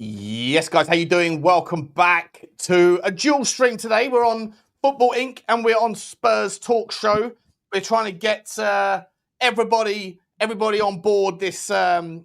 Yes, guys, how you doing? Welcome back to a dual stream today. We're on Football Inc. and we're on Spurs Talk Show. We're trying to get everybody on board this PSR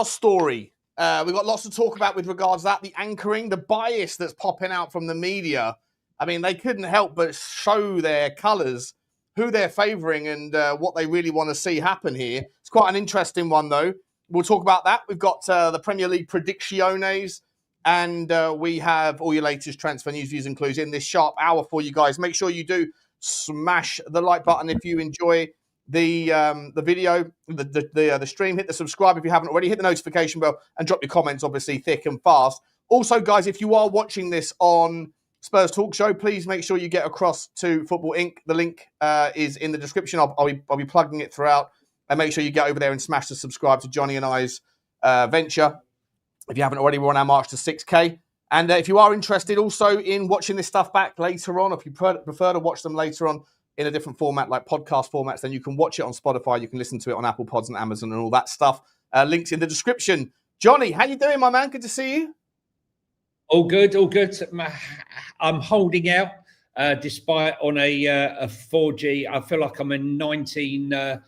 story. We've got lots to talk about with regards to that, the anchoring, the bias that's popping out from the media. I mean, they couldn't help but show their colours, who they're favouring and what they really want to see happen here. It's quite an interesting one, though. We'll talk about that. We've got the Premier League predicciones, and we have all your latest transfer news, views, and clues in this sharp hour for you guys. Make sure you do smash the like button if you enjoy the video, the stream. Hit the subscribe if you haven't already. Hit the notification bell and drop your comments, obviously, thick and fast. Also, guys, if you are watching this on Spurs Talk Show, please make sure you get across to Football Inc. The link is in the description. I'll be plugging it throughout. And make sure you get over there and smash the subscribe to Jonny and I's venture. If you haven't already, we're on our march to 6K. And if you are interested also in watching this stuff back later on, if you prefer to watch them later on in a different format, like podcast formats, then you can watch it on Spotify. You can listen to it on Apple Pods and Amazon and all that stuff. Links in the description. Jonny, how you doing, my man? Good to see you. All good, all good. I'm holding out despite on a 4G. I feel like I'm in 19...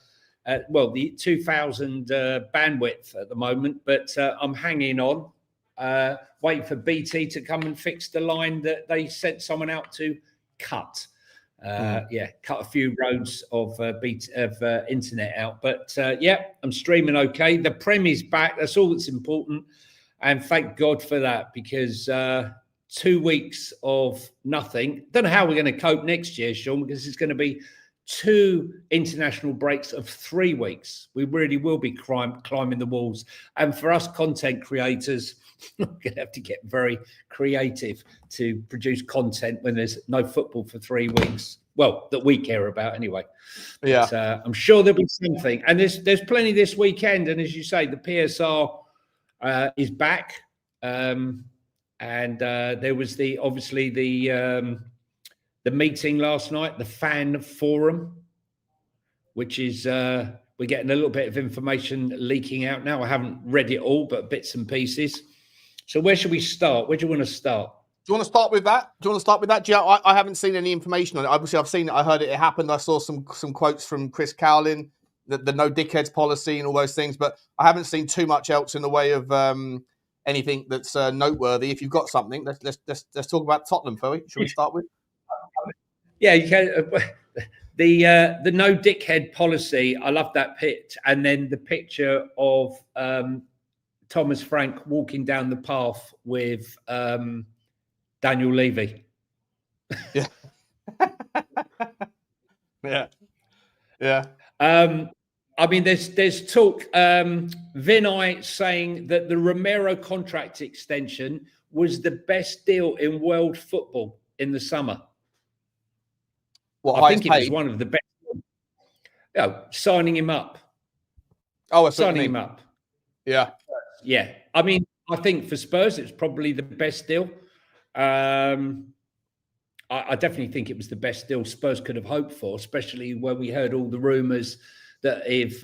the 2000 bandwidth at the moment, but I'm hanging on, waiting for BT to come and fix the line that they sent someone out to cut. Cut a few roads of internet out. But I'm streaming okay. The Prem is back. That's all that's important. And thank God for that, because 2 weeks of nothing. Don't know how we're going to cope next year, Sean, because it's going to be 2 international breaks of 3 weeks. We really will be climbing the walls. And for us content creators, we're going to have to get very creative to produce content when there's no football for 3 weeks. Well, that we care about anyway. Yeah. But, I'm sure there'll be something. And there's plenty this weekend. And as you say, the PSR is back. And there was the meeting last night, the fan forum, which is we're getting a little bit of information leaking out now. I haven't read it all, but bits and pieces. So where should we start? Where do you want to start? Do you want to start with that? I haven't seen any information on it. Obviously, I've seen it. I heard it happened. I saw some quotes from Chris Cowlin, the no dickheads policy and all those things, but I haven't seen too much else in the way of anything that's noteworthy. If you've got something, let's talk about Tottenham, Phil. Should we start with? Yeah, you can. The no dickhead policy. I love that pitch, and then the picture of Thomas Frank walking down the path with Daniel Levy. Yeah, yeah. I mean, there's talk. Vinay saying that the Romero contract extension was the best deal in world football in the summer. What, I think it was one of the best. Signing him up. Oh, signing him up. Yeah. Yeah. I mean, I think for Spurs, it's probably the best deal. I definitely think it was the best deal Spurs could have hoped for, especially when we heard all the rumours that if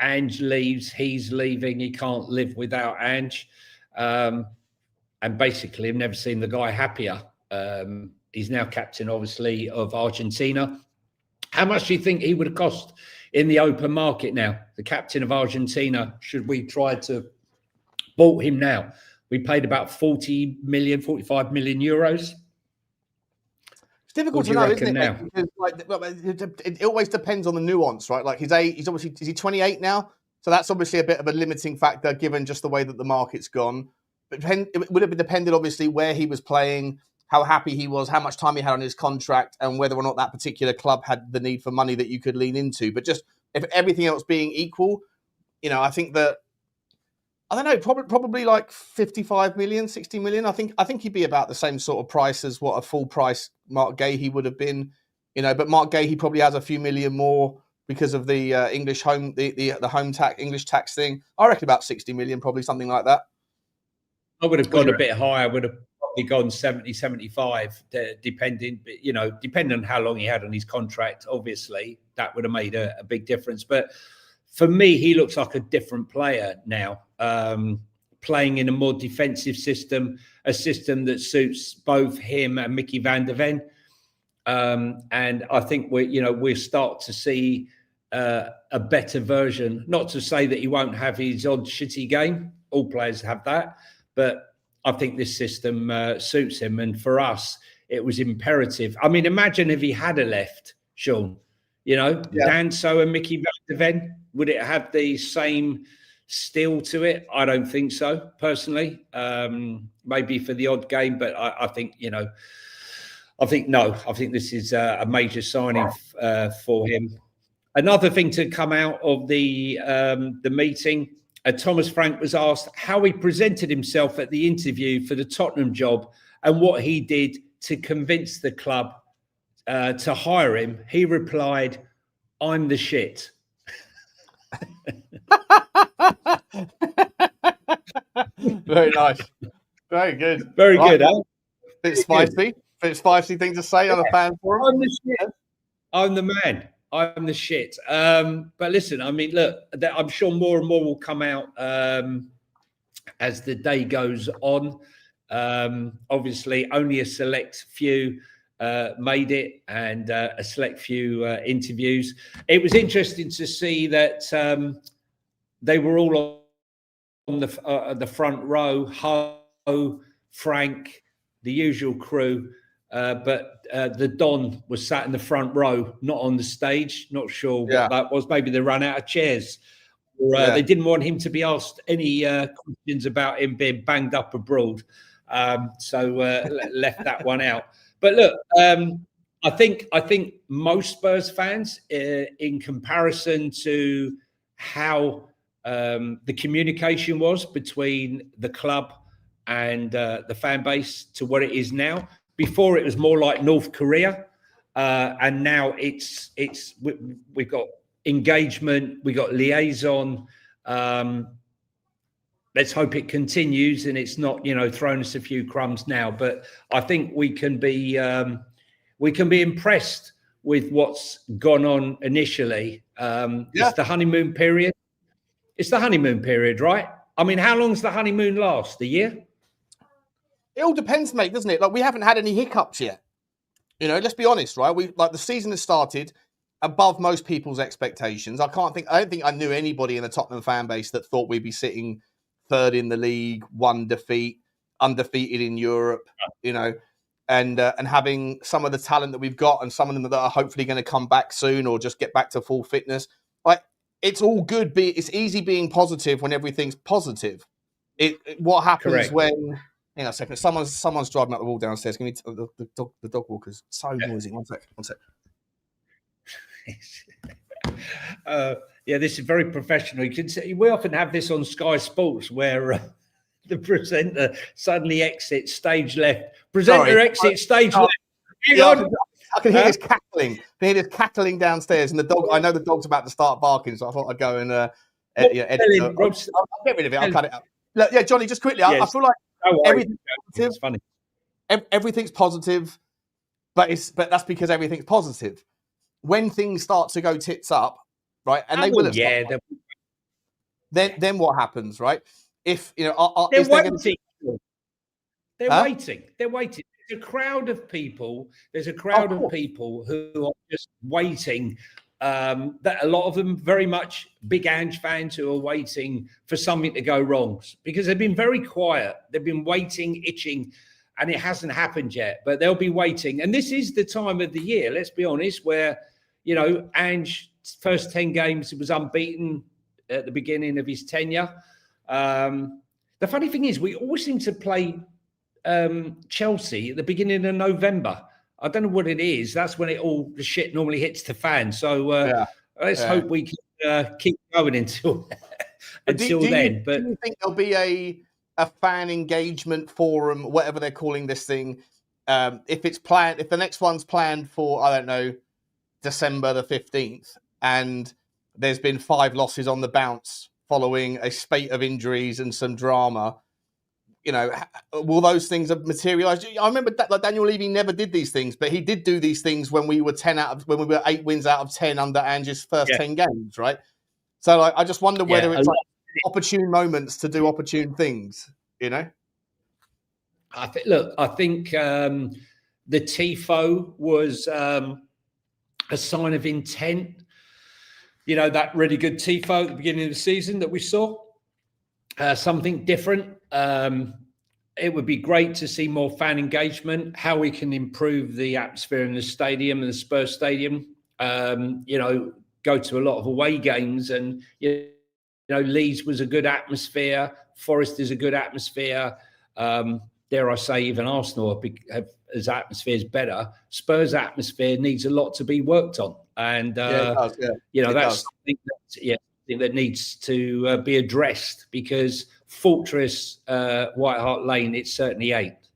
Ange leaves, he's leaving. He can't live without Ange. And basically, I've never seen the guy happier. He's now captain, obviously, of Argentina. How much do you think he would have cost in the open market now? The captain of Argentina, should we try to bought him now? We paid about 45 million euros. It's difficult to know, isn't it? Because, it always depends on the nuance, right? Like his age, is he 28 now? So that's obviously a bit of a limiting factor given just the way that the market's gone. But it would have depended, obviously, where he was playing, how happy he was, how much time he had on his contract, and whether or not that particular club had the need for money that you could lean into. But just if everything else being equal, I think that, I don't know, probably like 55 million, 60 million. I think he'd be about the same sort of price as what a full price Mark Gahey would have been, but Mark Gahey probably has a few million more because of the English home, the home tax, English tax thing. I reckon about 60 million, probably something like that. I would have gone a bit higher. I would have probably gone 70, 75, depending on how long he had on his contract. Obviously, that would have made a big difference. But for me, he looks like a different player now. playing in a more defensive system, a system that suits both him and Mickey van der Ven. And I think we'll start to see a better version. Not to say that he won't have his odd shitty game. All players have that. But I think this system suits him. And for us, it was imperative. I mean, imagine if he had a left, Sean. Danso and Mickey van der Ven, would it have the same steel to it? I don't think so, personally. Maybe for the odd game, but I think, I think this is a major signing for him. Another thing to come out of the meeting, Thomas Frank was asked how he presented himself at the interview for the Tottenham job and what he did to convince the club to hire him. He replied, "I'm the shit." Very nice. Very good. Very good, huh? Bit spicy. Bit spicy thing to say on a fan forum. I'm the shit. I'm the man. I'm the shit. But listen, I mean, look, I'm sure more and more will come out as the day goes on. Obviously, only a select few made it, and a select few interviews. It was interesting to see that they were all on the front row. Ho, Frank, the usual crew. But the Don was sat in the front row, not on the stage. Not sure what that was. Maybe they ran out of chairs, or they didn't want him to be asked any questions about him being banged up abroad. So left that one out. But look, I think most Spurs fans, in comparison to how the communication was between the club and the fan base to what it is now. Before it was more like North Korea, and now we've got engagement, we got liaison. Let's hope it continues and it's not, throwing us a few crumbs now. But I think we can be impressed with what's gone on initially. It's the honeymoon period. It's the honeymoon period, right? I mean, how long does the honeymoon last? A year? It all depends, mate, doesn't it? Like, we haven't had any hiccups yet. Let's be honest, right? The season has started above most people's expectations. I don't think I knew anybody in the Tottenham fan base that thought we'd be sitting third in the league, one defeat, undefeated in Europe, and having some of the talent that we've got and some of them that are hopefully going to come back soon or just get back to full fitness. Like, it's all good. It's easy being positive when everything's positive. What happens when... Hang on a second. Someone's driving up the wall downstairs. Can you the dog walker's so noisy. One sec. This is very professional. You can see we often have this on Sky Sports where the presenter suddenly exits stage left. Presenter exits stage left. Hang on. I can hear this cackling. I can hear this cackling downstairs, and the dog. I know the dog's about to start barking, so I thought I'd go and edit. I'll get rid of it. I'll cut it out. Look, Johnny, just quickly. I feel like. Everything's positive. It's funny. Everything's positive, but that's because everything's positive. When things start to go tits up, right, and they will. Then what happens, right? If they're waiting. They're waiting. They're waiting. There's a crowd of people. There's a crowd of people who are just waiting. That a lot of them very much big Ange fans who are waiting for something to go wrong because they've been very quiet. They've been waiting, itching, and it hasn't happened yet, but they'll be waiting. And this is the time of the year, let's be honest, where, Ange's first 10 games, he was unbeaten at the beginning of his tenure. The funny thing is we always seem to play Chelsea at the beginning of November. I don't know what it is. That's when the shit normally hits the fan. So let's hope we can keep going until then. Do you think there'll be a fan engagement forum, whatever they're calling this thing? If the next one's planned for, I don't know, December the 15th, and there's been 5 losses on the bounce following a spate of injuries and some drama. Will those things have materialized? I remember that Daniel Levy never did these things, but he did do these things when we were 8 wins out of 10 under Ange's first 10 games, right? So I just wonder whether it's like opportune moments to do opportune things. You know. I think the tifo was a sign of intent. You know, that really good tifo at the beginning of the season that we saw, something different. It would be great to see more fan engagement, how we can improve the atmosphere in the stadium and the Spurs stadium. You know, go to a lot of away games, and you know, Leeds was a good atmosphere. Forest is a good atmosphere. Dare I say, even Arsenal as atmosphere is better. Spurs atmosphere needs a lot to be worked on, and you know, that's something that needs to be addressed, because Fortress White Hart Lane, it certainly ain't.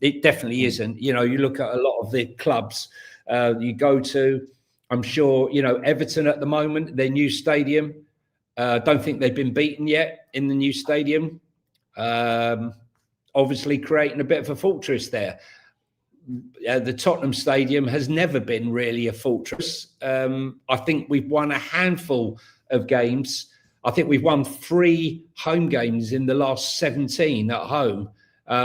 It definitely isn't. You know, you look at a lot of the clubs you go to. I'm sure, you know, Everton at the moment, their new stadium. Don't think they've been beaten yet in the new stadium. Obviously creating a bit of a fortress there. The Tottenham Stadium has never been really a fortress. I think we've won a handful of games. I think we've won 3 home games in the last 17 at home,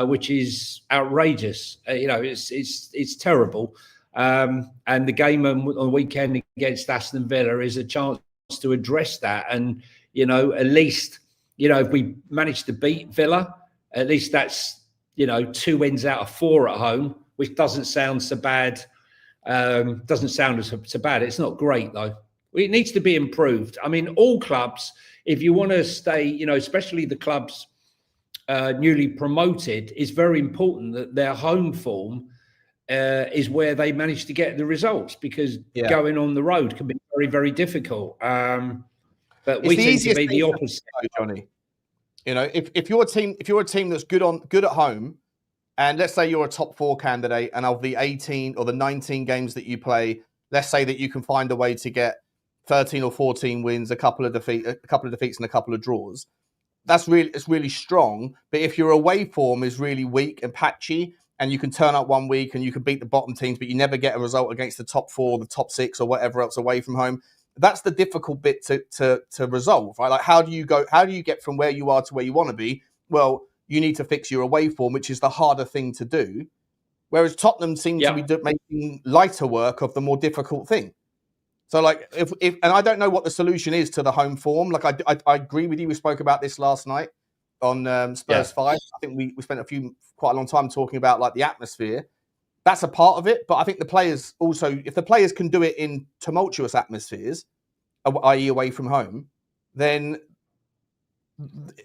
which is outrageous. You know, it's terrible. And the game on the weekend against Aston Villa is a chance to address that. And, you know, at least, you know, if we manage to beat Villa, at least that's, you know, 2 wins out of 4 at home, which doesn't sound so bad. Doesn't sound so bad. It's not great, though. It needs to be improved. I mean, all clubs, if you want to stay, you know, especially the clubs newly promoted, it's very important that their home form is where they manage to get the results, because going on the road can be very, very difficult. But we seem to be the opposite, Johnny. You know, if you're a team that's good at home, and let's say you're a top 4 candidate, and of the 18 or the 19 games that you play, let's say that you can find a way to get 13 or 14 wins, a couple of defeats and a couple of draws. It's really strong. But if your away form is really weak and patchy, and you can turn up one week and you can beat the bottom teams, but you never get a result against the top 4, the top 6, or whatever else away from home, that's the difficult bit to resolve, right? Like, how do you get from where you are to where you want to be? Well, you need to fix your away form, which is the harder thing to do. Whereas Tottenham seem to be making lighter work of the more difficult thing. So, like, if and I don't know what the solution is to the home form. Like, I agree with you. We spoke about this last night on Spurs 5. I think we spent quite a long time talking about, like, the atmosphere. That's a part of it, but I think the players also, if the players can do it in tumultuous atmospheres, i.e. away from home, then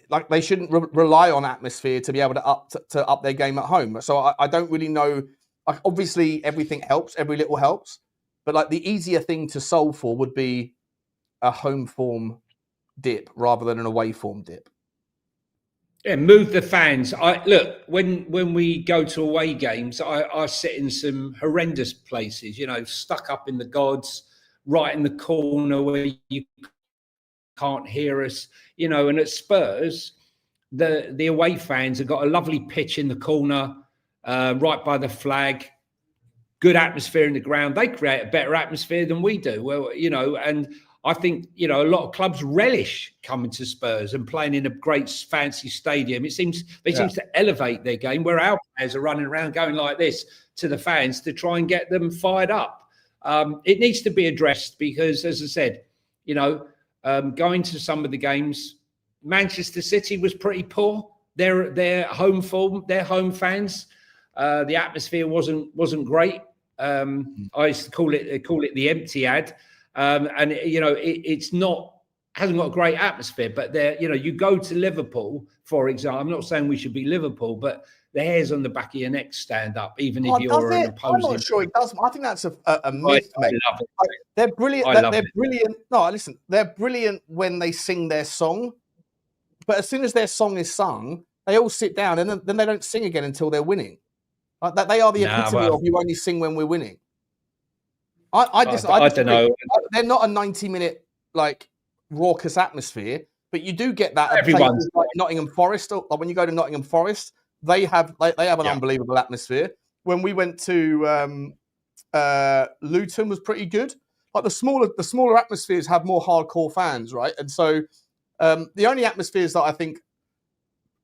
like they shouldn't rely on atmosphere to be able to up their game at home. So I don't really know. Like, obviously, everything helps, every little helps, but like the easier thing to solve for would be a home form dip rather than an away form dip. Yeah, move the fans. Look, when we go to away games, I sit in some horrendous places, you know, stuck up in the gods, right in the corner where you can't hear us, you know. And at Spurs, the away fans have got a lovely pitch in the corner, right by the flag, good atmosphere in the ground. They create a better atmosphere than we do. Well, you know, and I think, you know, a lot of clubs relish coming to Spurs and playing in a great fancy stadium. It seems they seem to elevate their game, where our players are running around going like this to the fans to try and get them fired up. It needs to be addressed because, as I said, you know, going to some of the games, Manchester City was pretty poor. Their home form, their home fans, the atmosphere wasn't great. I used to call it the empty ad. And you know, hasn't got a great atmosphere, but you know, you go to Liverpool, for example. I'm not saying we should be Liverpool, but the hairs on the back of your neck stand up, even if you're an opposing. I'm not sure it does. I think that's a myth, mate. They're brilliant. They're brilliant. No, listen, they're brilliant when they sing their song, but as soon as their song is sung, they all sit down, and then they don't sing again until they're winning. Like that, they are the epitome of you only sing when we're winning. I don't know. They're not a 90-minute like raucous atmosphere, but you do get that at places like Nottingham Forest. Or when you go to Nottingham Forest, they have an unbelievable atmosphere. When we went to Luton, was pretty good. Like the smaller atmospheres have more hardcore fans, right? And so The only atmospheres that I think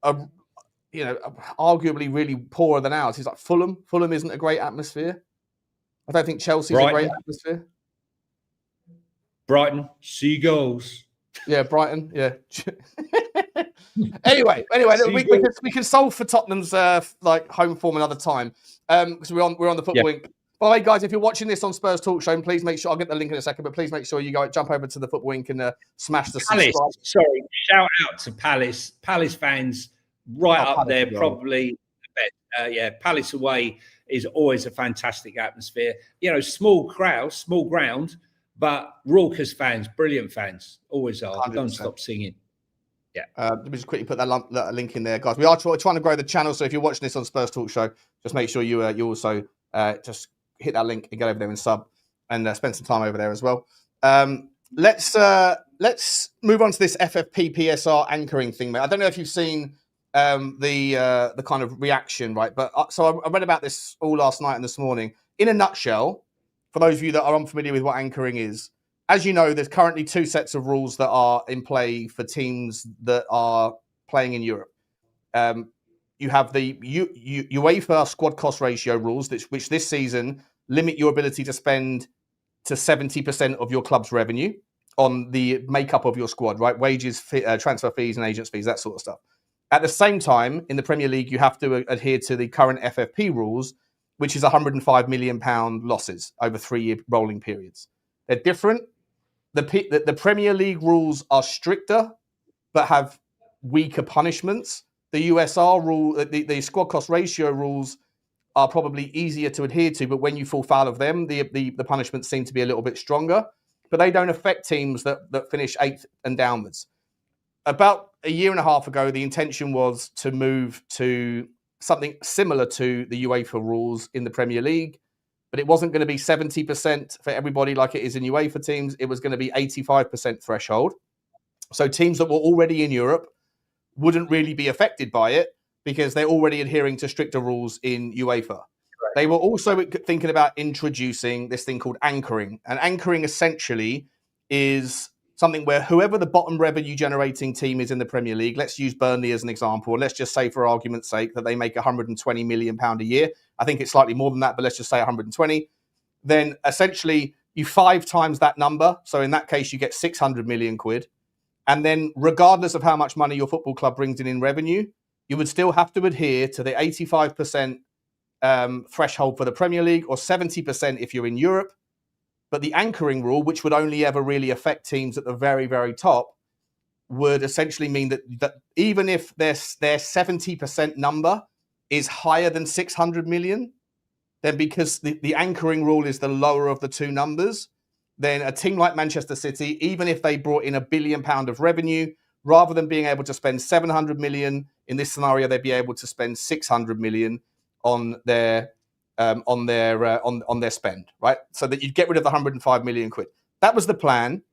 are, arguably really poorer than ours is like Fulham. Fulham isn't a great atmosphere. I don't think Chelsea's a great atmosphere. Brighton, Seagulls. Yeah, Brighton. Yeah. anyway, we can solve for Tottenham's home form another time because we're on the Football Wink. By the way, guys, if you're watching this on Spurs Talk Show, please make sure I'll get the link in a second. But please make sure you jump over to the Football Wink and smash the subscribe. Sorry, shout out to Palace. Palace fans up there, probably the best. Palace away is always a fantastic atmosphere. Small crowd, small ground, but raucous fans, brilliant fans, always are. 100%. Don't stop singing. Yeah. Let me just quickly put that link in there, guys. We are trying to grow the channel, so if you're watching this on Spurs Talk Show, just make sure you also just hit that link and get over there and sub and spend some time over there as well. Let's move on to this FFP PSR anchoring thing, mate. I don't know if you've seen the kind of reaction, right? But so I read about this all last night and this morning. In a nutshell, for those of you that are unfamiliar with what anchoring is, as you know, there's currently 2 sets of rules that are in play for teams that are playing in Europe. You have the UEFA squad cost ratio rules, which this season limit your ability to spend to 70% of your club's revenue on the makeup of your squad, right? Wages, transfer fees and agents fees, that sort of stuff. At the same time, in the Premier League, you have to adhere to the current FFP rules, which is £105 million losses over 3-year rolling periods. They're different. The Premier League rules are stricter, but have weaker punishments. The USR rule, the squad cost ratio rules are probably easier to adhere to, but when you fall foul of them, the punishments seem to be a little bit stronger. But they don't affect teams that finish 8th and downwards. About a year and a half ago, the intention was to move to something similar to the UEFA rules in the Premier League, but it wasn't going to be 70% for everybody like it is in UEFA teams. It was going to be 85% threshold. So teams that were already in Europe wouldn't really be affected by it because they're already adhering to stricter rules in UEFA. Correct. They were also thinking about introducing this thing called anchoring. And anchoring essentially is something where whoever the bottom revenue generating team is in the Premier League, let's use Burnley as an example, and let's just say for argument's sake that they make £120 million a year. I think it's slightly more than that, but let's just say 120. Then essentially you 5 times that number. So in that case, you get 600 million quid. And then regardless of how much money your football club brings in revenue, you would still have to adhere to the 85% threshold for the Premier League or 70% if you're in Europe. But the anchoring rule, which would only ever really affect teams at the very, very top, would essentially mean that even if their 70% number is higher than 600 million, then because the anchoring rule is the lower of the 2 numbers, then a team like Manchester City, even if they brought in £1 billion of revenue, rather than being able to spend 700 million in this scenario, they'd be able to spend 600 million on their spend, right? So that you'd get rid of the 105 million quid. That was the plan.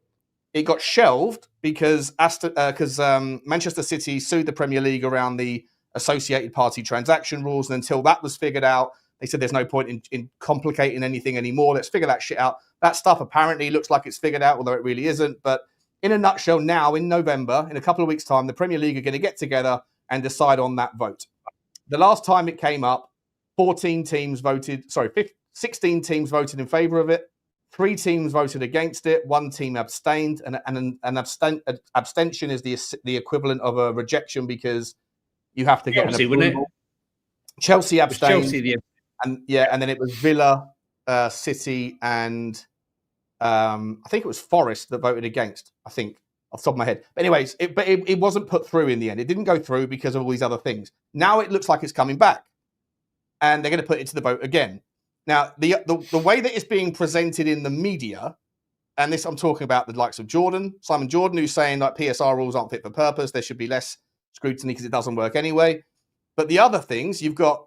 It got shelved because Manchester City sued the Premier League around the associated party transaction rules. And until that was figured out, they said there's no point in complicating anything anymore. Let's figure that shit out. That stuff apparently looks like it's figured out, although it really isn't. But in a nutshell, now in November, in a couple of weeks' time, the Premier League are going to get together and decide on that vote. The last time it came up, 16 teams voted in favour of it. 3 teams voted against it. 1 team abstained, and an abstention is the equivalent of a rejection because you have to get Chelsea, an approval. wasn't it? Chelsea abstained, Chelsea, and then it was Villa, City, and I think it was Forest that voted against. I think off the top of my head. But anyways, it wasn't put through in the end. It didn't go through because of all these other things. Now it looks like it's coming back, and they're going to put it to the vote again. Now, the way that it's being presented in the media, and this I'm talking about the likes of Simon Jordan, who's saying like PSR rules aren't fit for purpose. There should be less scrutiny because it doesn't work anyway. But the other things you've got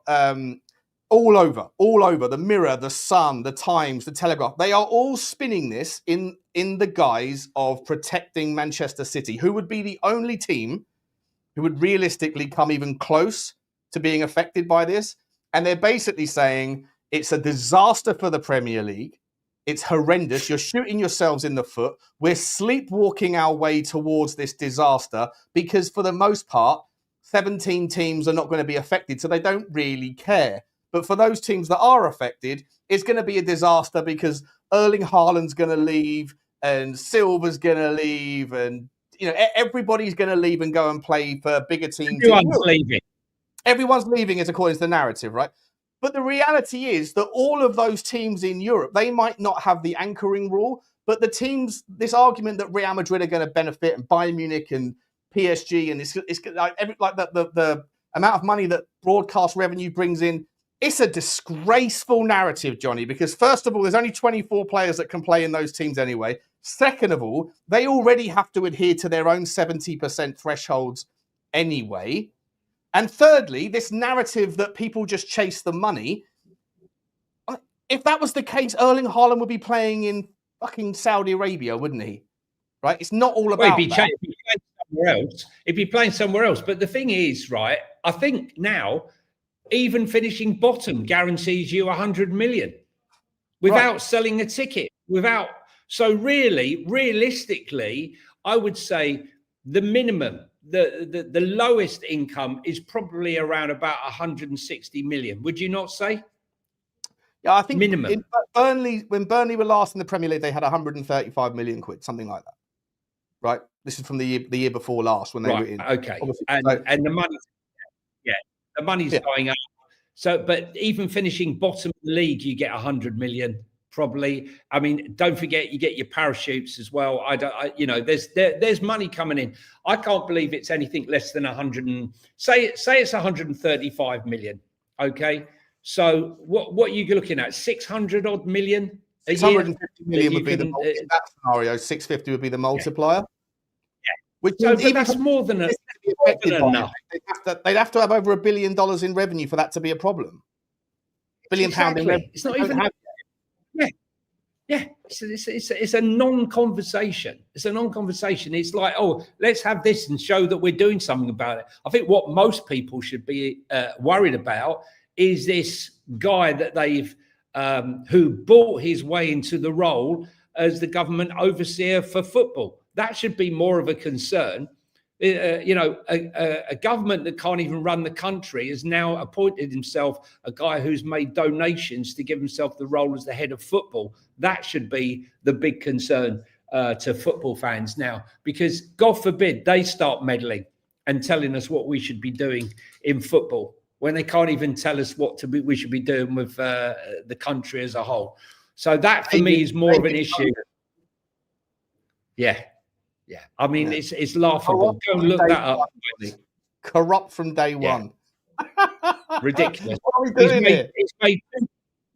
all over the Mirror, the Sun, the Times, the Telegraph. They are all spinning this in the guise of protecting Manchester City, who would be the only team who would realistically come even close to being affected by this. And they're basically saying it's a disaster for the Premier League. It's horrendous. You're shooting yourselves in the foot. We're sleepwalking our way towards this disaster because, for the most part, 17 teams are not going to be affected, so they don't really care. But for those teams that are affected, it's going to be a disaster because Erling Haaland's going to leave and Silva's going to leave and everybody's going to leave and go and play for bigger teams. Everyone's leaving. Everyone's leaving is according to the narrative, right? But the reality is that all of those teams in Europe, they might not have the anchoring rule, but the teams, this argument that Real Madrid are going to benefit and Bayern Munich and PSG, and it's like the amount of money that broadcast revenue brings in, it's a disgraceful narrative, Johnny, because first of all, there's only 24 players that can play in those teams anyway. Second of all, they already have to adhere to their own 70% thresholds anyway. And thirdly, this narrative that people just chase the money. If that was the case, Erling Haaland would be playing in fucking Saudi Arabia, wouldn't he? Right? It's not all about that. He'd be playing somewhere else. But the thing is, right, I think now, even finishing bottom guarantees you 100 million without selling a ticket. So really, realistically, I would say the minimum, the lowest income is probably around about 160 million. Would you not say? Yeah, I think minimum. When Burnley were last in the Premier League, they had 135 million quid, something like that. Right? This is from the year before last when they were in. Okay. And the money, the money's going up. So, but even finishing bottom of the league, you get 100 million. Probably. I mean, don't forget you get your parachutes as well. There's money coming in. I can't believe it's anything less than 100 and say it's 135 million. Okay. So what are you looking at? 600 odd million a year? 650 million would be in that scenario. 650 would be the multiplier. Yeah. Which that's more than enough. They'd have to have over $1 billion in revenue for that to be a problem. £1 billion in revenue. It's not even. Yeah. It's a non-conversation. It's a non-conversation. It's like, let's have this and show that we're doing something about it. I think what most people should be worried about is this guy that they've who bought his way into the role as the government overseer for football. That should be more of a concern. A government that can't even run the country has now appointed himself a guy who's made donations to give himself the role as the head of football. That should be the big concern to football fans now, because God forbid they start meddling and telling us what we should be doing in football when they can't even tell us we should be doing with the country as a whole. So that for me is more of an issue. Yeah. Yeah, I mean, it's laughable. Go and look that up. Corrupt from day one. Ridiculous. What are we doing here?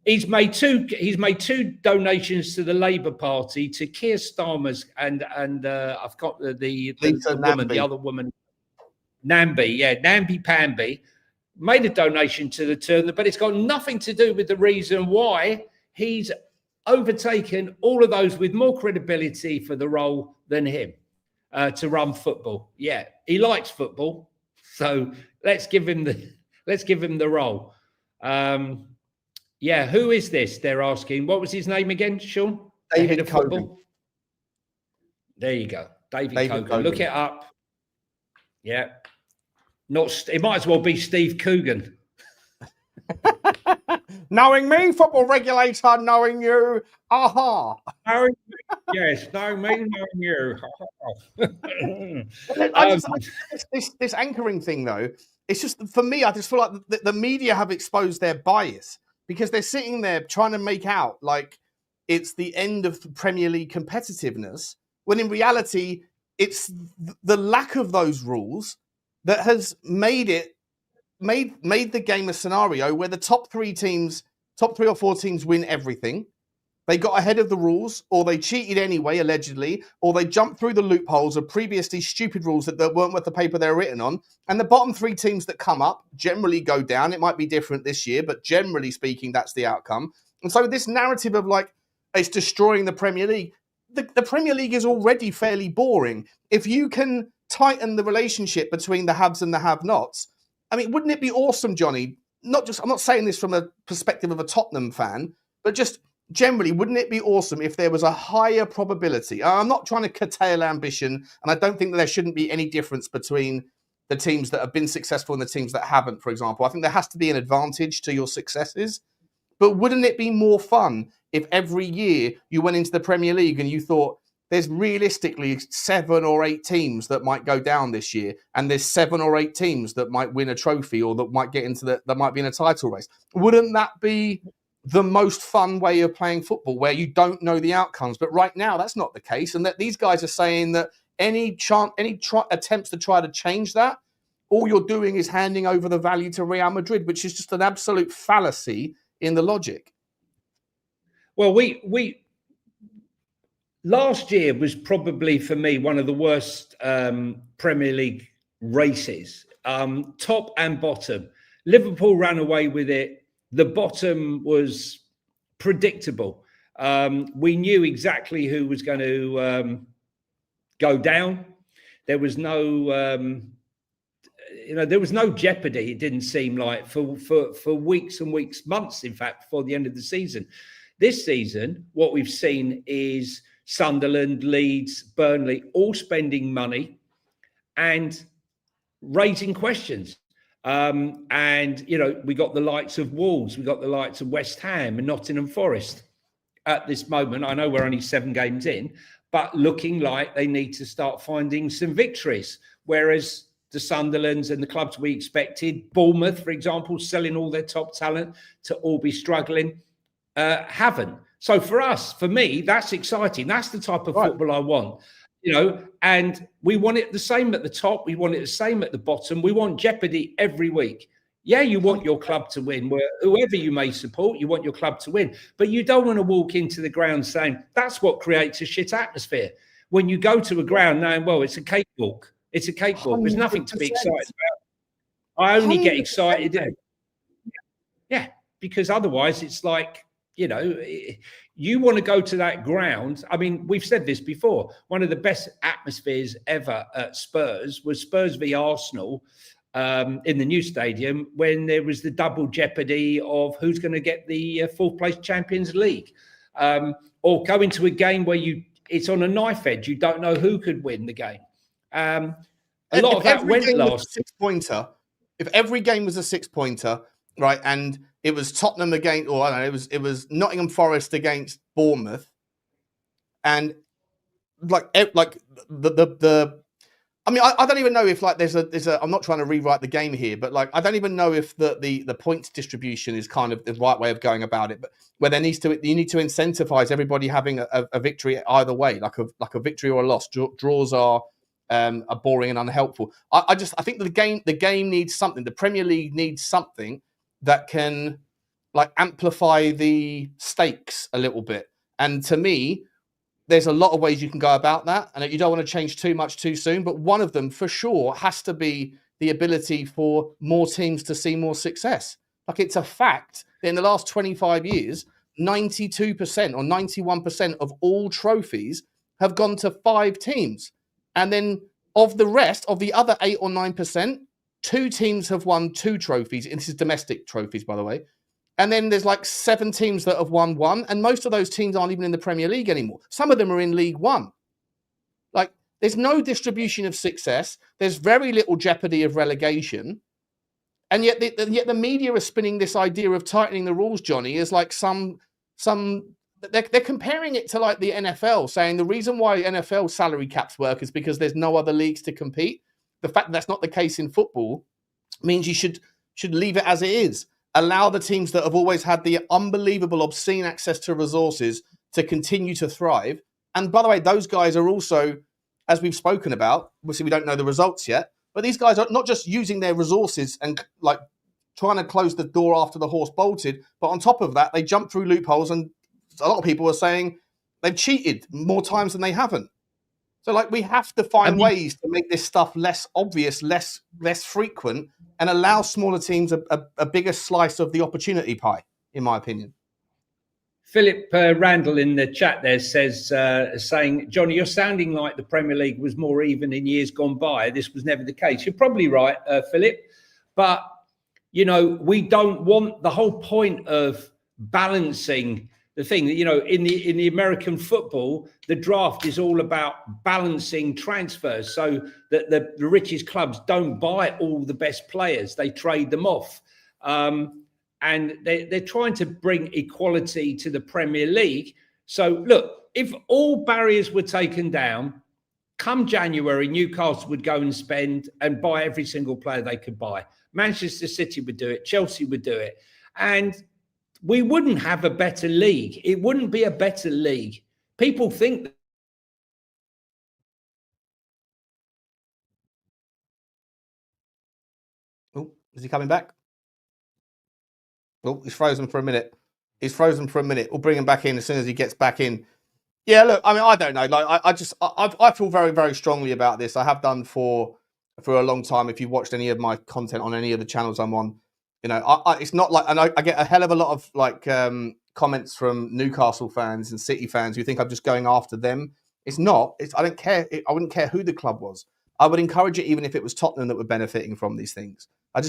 He's made two donations to the Labour Party, to Keir Starmer's and I've got the woman, the other woman, Namby Pamby, made a donation to the two, but it's got nothing to do with the reason why he's overtaken all of those with more credibility for the role than him to run football. Yeah, he likes football, so let's give him the role. Who is this? They're asking. What was his name again, Sean? David Cogan. There you go, David Cogan. Look it up. Yeah, it might as well be Steve Coogan. Knowing me, football regulator, knowing you. Aha. Knowing me, yes, knowing me, knowing you. This anchoring thing, though, it's just, for me, I just feel like the media have exposed their bias because they're sitting there trying to make out like it's the end of Premier League competitiveness, when in reality, it's the lack of those rules that has made the game a scenario where the top three or four teams win everything. They got ahead of the rules, or they cheated anyway, allegedly, or they jumped through the loopholes of previously stupid rules that weren't worth the paper they're written on. And the bottom three teams that come up generally go down. It might be different this year, but generally speaking, that's the outcome. And so this narrative of like, it's destroying the Premier League. The Premier League is already fairly boring. If you can tighten the relationship between the haves and the have-nots, I mean, wouldn't it be awesome, Johnny? I'm not saying this from a perspective of a Tottenham fan, but just generally, wouldn't it be awesome if there was a higher probability? I'm not trying to curtail ambition, and I don't think that there shouldn't be any difference between the teams that have been successful and the teams that haven't, for example. I think there has to be an advantage to your successes. But wouldn't it be more fun if every year you went into the Premier League and you thought there's realistically 7 or 8 teams that might go down this year, and there's 7 or 8 teams that might win a trophy or that might get into that might be in a title race? Wouldn't that be the most fun way of playing football, where you don't know the outcomes? But right now, that's not the case, and that these guys are saying that any attempts to try to change that, all you're doing is handing over the value to Real Madrid, which is just an absolute fallacy in the logic. Well, we last year was probably for me one of the worst Premier League races, top and bottom. Liverpool ran away with it. The bottom was predictable. We knew exactly who was going to go down. There was no there was no jeopardy, it didn't seem like, for weeks and weeks, months, in fact, before the end of the season. This season, what we've seen is Sunderland, Leeds, Burnley, all spending money and raising questions. And, we got the likes of Wolves, we got the likes of West Ham and Nottingham Forest at this moment. I know we're only 7 games in, but looking like they need to start finding some victories. Whereas the Sunderlands and the clubs we expected, Bournemouth, for example, selling all their top talent to all be struggling, haven't. So for me, that's exciting. That's the type of football I want, and we want it the same at the top. We want it the same at the bottom. We want jeopardy every week. Yeah, you want your club to win. Whoever you may support, you want your club to win. But you don't want to walk into the ground saying that's what creates a shit atmosphere. When you go to a ground knowing, well, it's a cakewalk. It's a cakewalk. There's nothing to be excited about. I only get excited. Yeah, because otherwise it's like, you want to go to that ground. I mean, we've said this before. One of the best atmospheres ever at Spurs was Spurs v Arsenal in the new stadium, when there was the double jeopardy of who's going to get the 4th place Champions League, or go into a game where it's on a knife edge. You don't know who could win the game. A lot of that went last. 6-pointer. If every game was a 6-pointer, right, and it was Tottenham against, or I don't know, it was Nottingham Forest against Bournemouth, and I mean, I don't even know if there's a. I'm not trying to rewrite the game here, but I don't even know if the points distribution is kind of the right way of going about it. But where you need to incentivize everybody having a victory either way, like a victory or a loss. Draws are boring and unhelpful. I think the game needs something. The Premier League needs something that can amplify the stakes a little bit. And to me, there's a lot of ways you can go about that, and you don't want to change too much too soon. But one of them, for sure, has to be the ability for more teams to see more success. It's a fact that in the last 25 years, 92% or 91% of all trophies have gone to 5 teams. And then of the rest, of the other 8 or 9%, 2 teams have won 2 trophies. And this is domestic trophies, by the way. And then there's 7 teams that have won 1. And most of those teams aren't even in the Premier League anymore. Some of them are in League One. There's no distribution of success. There's very little jeopardy of relegation. And yet the media are spinning this idea of tightening the rules, Johnny, as they're comparing it to the NFL, saying the reason why NFL salary caps work is because there's no other leagues to compete. The fact that that's not the case in football means you should leave it as it is. Allow the teams that have always had the unbelievable, obscene access to resources to continue to thrive. And by the way, those guys are also, as we've spoken about, obviously we don't know the results yet, but these guys are not just using their resources and trying to close the door after the horse bolted, but on top of that, they jump through loopholes, and a lot of people are saying they've cheated more times than they haven't. So we have to find ways to make this stuff less obvious, less frequent, and allow smaller teams a bigger slice of the opportunity pie, in my opinion. Philip Randall in the chat there says, saying, Johnny, you're sounding like the Premier League was more even in years gone by. This was never the case. You're probably right, Philip. But, we don't want, the whole point of balancing the thing that, you know, in the American football, the draft is all about balancing transfers so that the richest clubs don't buy all the best players. They trade them off. And they're trying to bring equality to the Premier League. So look, if all barriers were taken down, come January, Newcastle would go and spend and buy every single player they could buy. Manchester City would do it. Chelsea would do it. And we wouldn't have a better league. It wouldn't be a better league. People think that. Oh, is he coming back? Oh, he's frozen for a minute. He's frozen for a minute. We'll bring him back in as soon as he gets back in. Yeah, look, I mean, I don't know. Like, I feel very, very strongly about this. I have done for a long time. If you've watched any of my content on any of the channels I'm on, you know, it's not like, and I get a hell of a lot of like comments from Newcastle fans and City fans who think I'm just going after them. It's not. I don't care. I wouldn't care who the club was. I would encourage it even if it was Tottenham that were benefiting from these things.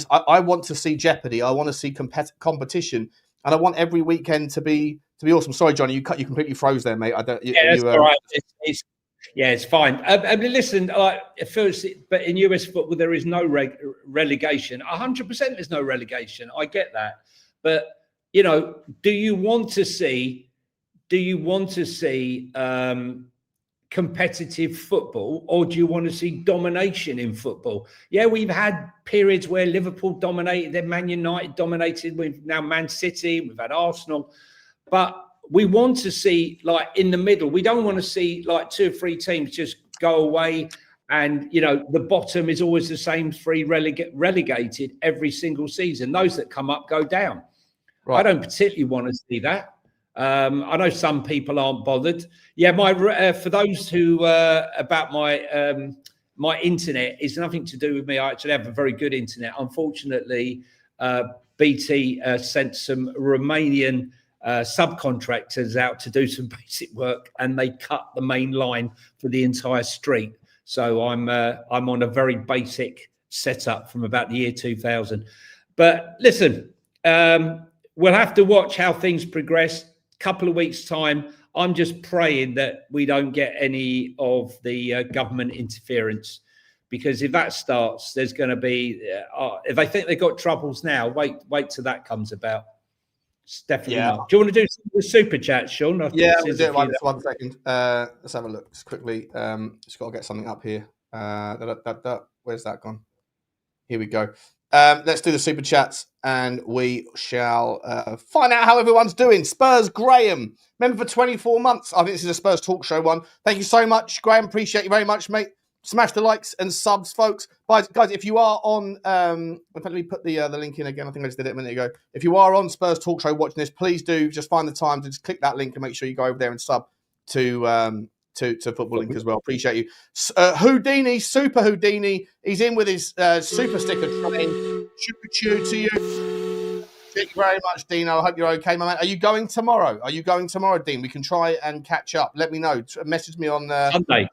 I want to see jeopardy. I want to see competition, and I want every weekend to be awesome. Sorry, Johnny, you completely froze there, mate. That's all right. It's fine. I mean, listen, first, but in US football there is no relegation. 100% there's no relegation. I get that, but you know, do you want to see competitive football, or do you want to see domination in football? Yeah, we've had periods where Liverpool dominated, then Man United dominated, we've now Man City, we've had Arsenal, but we want to see like in the middle. We don't want to see like 2 or 3 teams just go away and, you know, the bottom is always the same 3 relegated every single season. Those that come up go down. Right. I don't particularly want to see that. I know some people aren't bothered. Yeah, for those who about my internet is nothing to do with me. I actually have a very good internet. Unfortunately, BT sent some Romanian subcontractors out to do some basic work, and they cut the main line for the entire street. So I'm on a very basic setup from about the year 2000. But listen, we'll have to watch how things progress. Couple of weeks' time, I'm just praying that we don't get any of the government interference, because if that starts, there's going to be. If they think they've got troubles now, wait till that comes about. It's definitely not. Do you want to do some of the super chats, Sean? Yeah, we'll do it. One second. Let's have a look just quickly. Just got to get something up here. Where's that gone? Here we go. Let's do the super chats and we shall find out how everyone's doing. Spurs Graham, member for 24 months. I think this is a Spurs Talk Show one. Thank you so much, Graham. Appreciate you very much, mate. Smash the likes and subs, folks. Guys, if you are on, let me put the link in again. I think I just did it a minute ago. If you are on Spurs Talk Show watching this, please do just find the time to just click that link and make sure you go over there and sub to Football Link as well. Appreciate you. Houdini, Super Houdini. He's in with his super sticker train. Super chew to you. Thank you very much, Dino. I hope you're okay, my man. Are you going tomorrow? Dean? We can try and catch up. Let me know. Message me on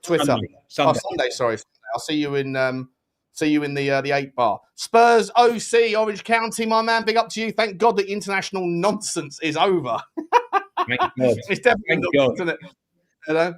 Twitter. Sunday. Oh, Sunday. Sorry. I'll see you in the 8 bar. Spurs OC, Orange County, my man. Big up to you. Thank God the international nonsense is over. Thank God. It's definitely not, isn't it? Hello.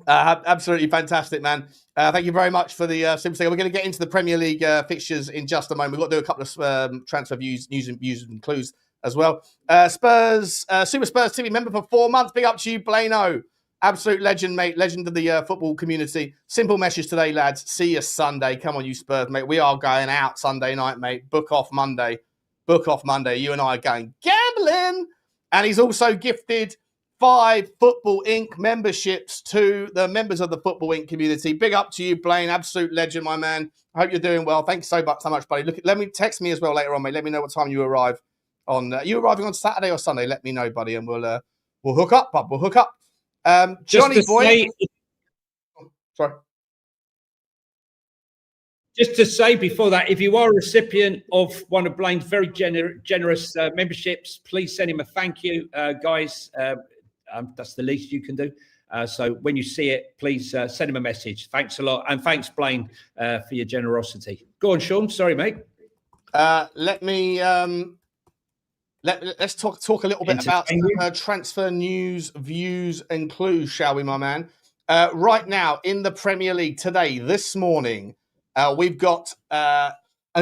Absolutely fantastic, man. Thank you very much for the super sticker. We're going to get into the Premier League fixtures in just a moment. We've got to do a couple of transfer news and clues as well. Spurs, Super Spurs TV member for 4 months. Big up to you, Blano. Absolute legend, mate. Legend of the football community. Simple message today, lads. See you Sunday. Come on, you Spurs, mate. We are going out Sunday night, mate. Book off Monday. You and I are going gambling. And he's also gifted 5 Football Inc. memberships to the members of the Football Inc. community. Big up to you, Blaine. Absolute legend, my man. I hope you're doing well. Thanks so much, buddy. Let me text me as well later on, mate. Let me know what time you arrive on. You arriving on Saturday or Sunday? Let me know, buddy, and we'll hook up, bub. We'll hook up. Johnny boy. Sorry. Just to say before that, if you are a recipient of one of Blaine's very generous memberships, please send him a thank you, guys. That's the least you can do. So when you see it, please send him a message. Thanks a lot. And thanks, Blaine, for your generosity. Go on, Sean. Sorry, mate. Let me Let's talk a little bit about Entertainment. transfer news, views, and clues, shall we, my man? Right now in the Premier League today, this morning, we've got a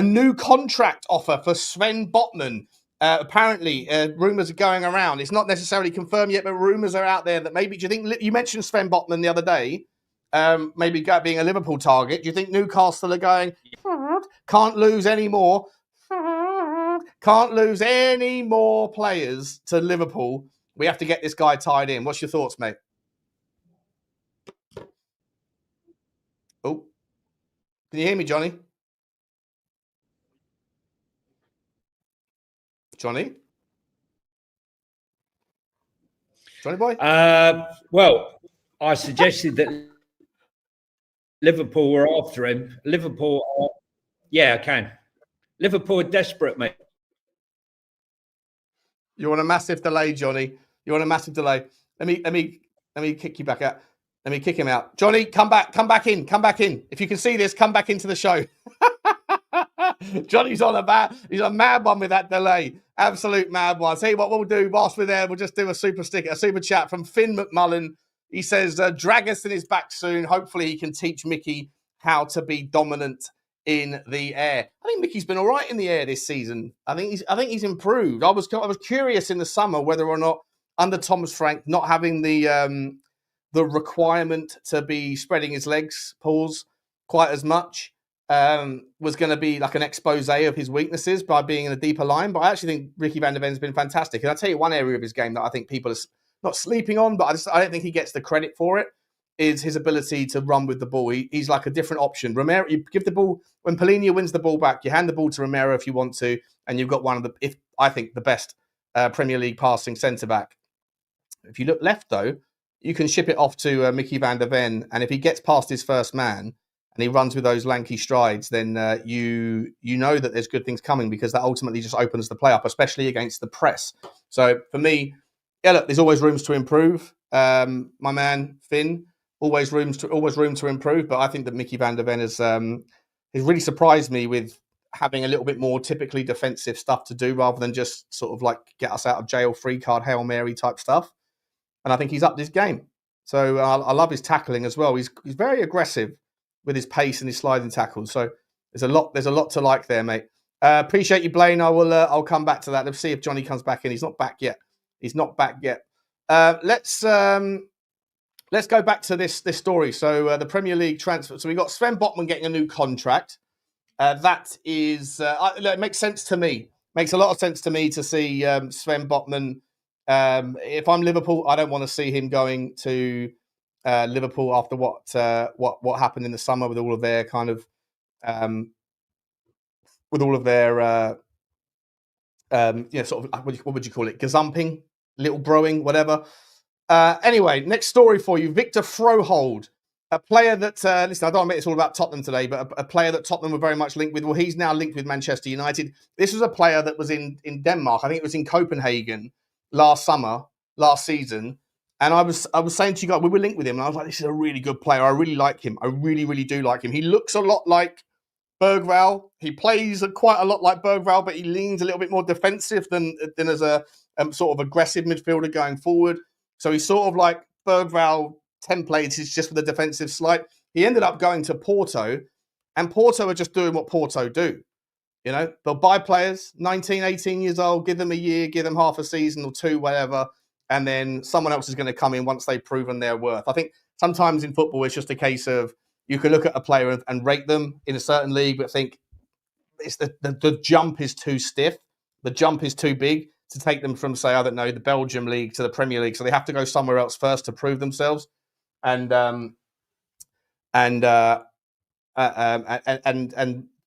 new contract offer for Sven Botman. Apparently, rumours are going around. It's not necessarily confirmed yet, but rumours are out there that maybe. Do you think you mentioned Sven Botman the other day? Maybe being a Liverpool target. Do you think Newcastle are going? Can't lose any more. Can't lose any more players to Liverpool. We have to get this guy tied in. What's your thoughts, mate? Oh, can you hear me, Johnny? Johnny boy? Well, I suggested that Liverpool were after him. Yeah, I can. Liverpool are desperate, mate. You want a massive delay, Johnny? You want a massive delay? Let me kick you back out. Let me kick him out. Johnny, come back in. If you can see this, come back into the show. Johnny's he's a mad one with that delay. Absolute mad one. See what we'll do, whilst we're there, we'll just do a super chat from Finn McMullen. He says, Dragiston is back soon. Hopefully he can teach Mickey how to be dominant in the air. I think Mickey's been all right in the air this season. I think he's improved. I was curious in the summer whether or not under Thomas Frank not having the requirement to be spreading his legs, pause, quite as much was going to be like an expose of his weaknesses by being in a deeper line. But I actually think Ricky van der Ven's been fantastic. And I'll tell you one area of his game that I think people are not sleeping on, but I don't think he gets the credit for it, is his ability to run with the ball. He's like a different option. Romero, you give the ball, when Polina wins the ball back, you hand the ball to Romero if you want to, and you've got one of I think, the best Premier League passing centre-back. If you look left, though, you can ship it off to Mickey van der Ven, and if he gets past his first man and he runs with those lanky strides, then you know that there's good things coming, because that ultimately just opens the play up, especially against the press. So for me, yeah, look, there's always rooms to improve. My man Finn, always room to improve. But I think that Mickey van der Ven has really surprised me with having a little bit more typically defensive stuff to do, rather than just sort of like get us out of jail, free card, Hail Mary type stuff. And I think he's upped his game. So I love his tackling as well. He's very aggressive with his pace and his sliding tackles. So there's a lot to like there, mate. Appreciate you, Blaine. I'll come back to that. Let's see if Johnny comes back in. He's not back yet. Let's go back to this story. So the Premier League transfer. So we got Sven Botman getting a new contract. That is, it makes sense to me. Makes a lot of sense to me to see Sven Botman. If I'm Liverpool, I don't want to see him going to Liverpool after what happened in the summer with all of their kind of sort of, what would you call it? Gazumping, little broing, whatever. Anyway, next story for you. Victor Frohold, a player that, listen, I don't admit it's all about Tottenham today, but a player that Tottenham were very much linked with. Well, he's now linked with Manchester United. This was a player that was in Denmark. I think it was in Copenhagen last season. And I was saying to you guys, we were linked with him, and I was like, this is a really good player. I really like him. I really, really do like him. He looks a lot like Bergvall. He plays quite a lot like Bergvall, but he leans a little bit more defensive than as a sort of aggressive midfielder going forward. So he's sort of like Bergvall templates, is just with a defensive slight. He ended up going to Porto, and Porto are just doing what Porto do. You know, they'll buy players, 19, 18 years old, give them a year, give them half a season or two, whatever, and then someone else is going to come in once they've proven their worth. I think sometimes in football, it's just a case of you can look at a player and rate them in a certain league, but think it's the jump is too stiff. The jump is too big to take them from, say, I don't know, the Belgium league to the Premier League. So they have to go somewhere else first to prove themselves. And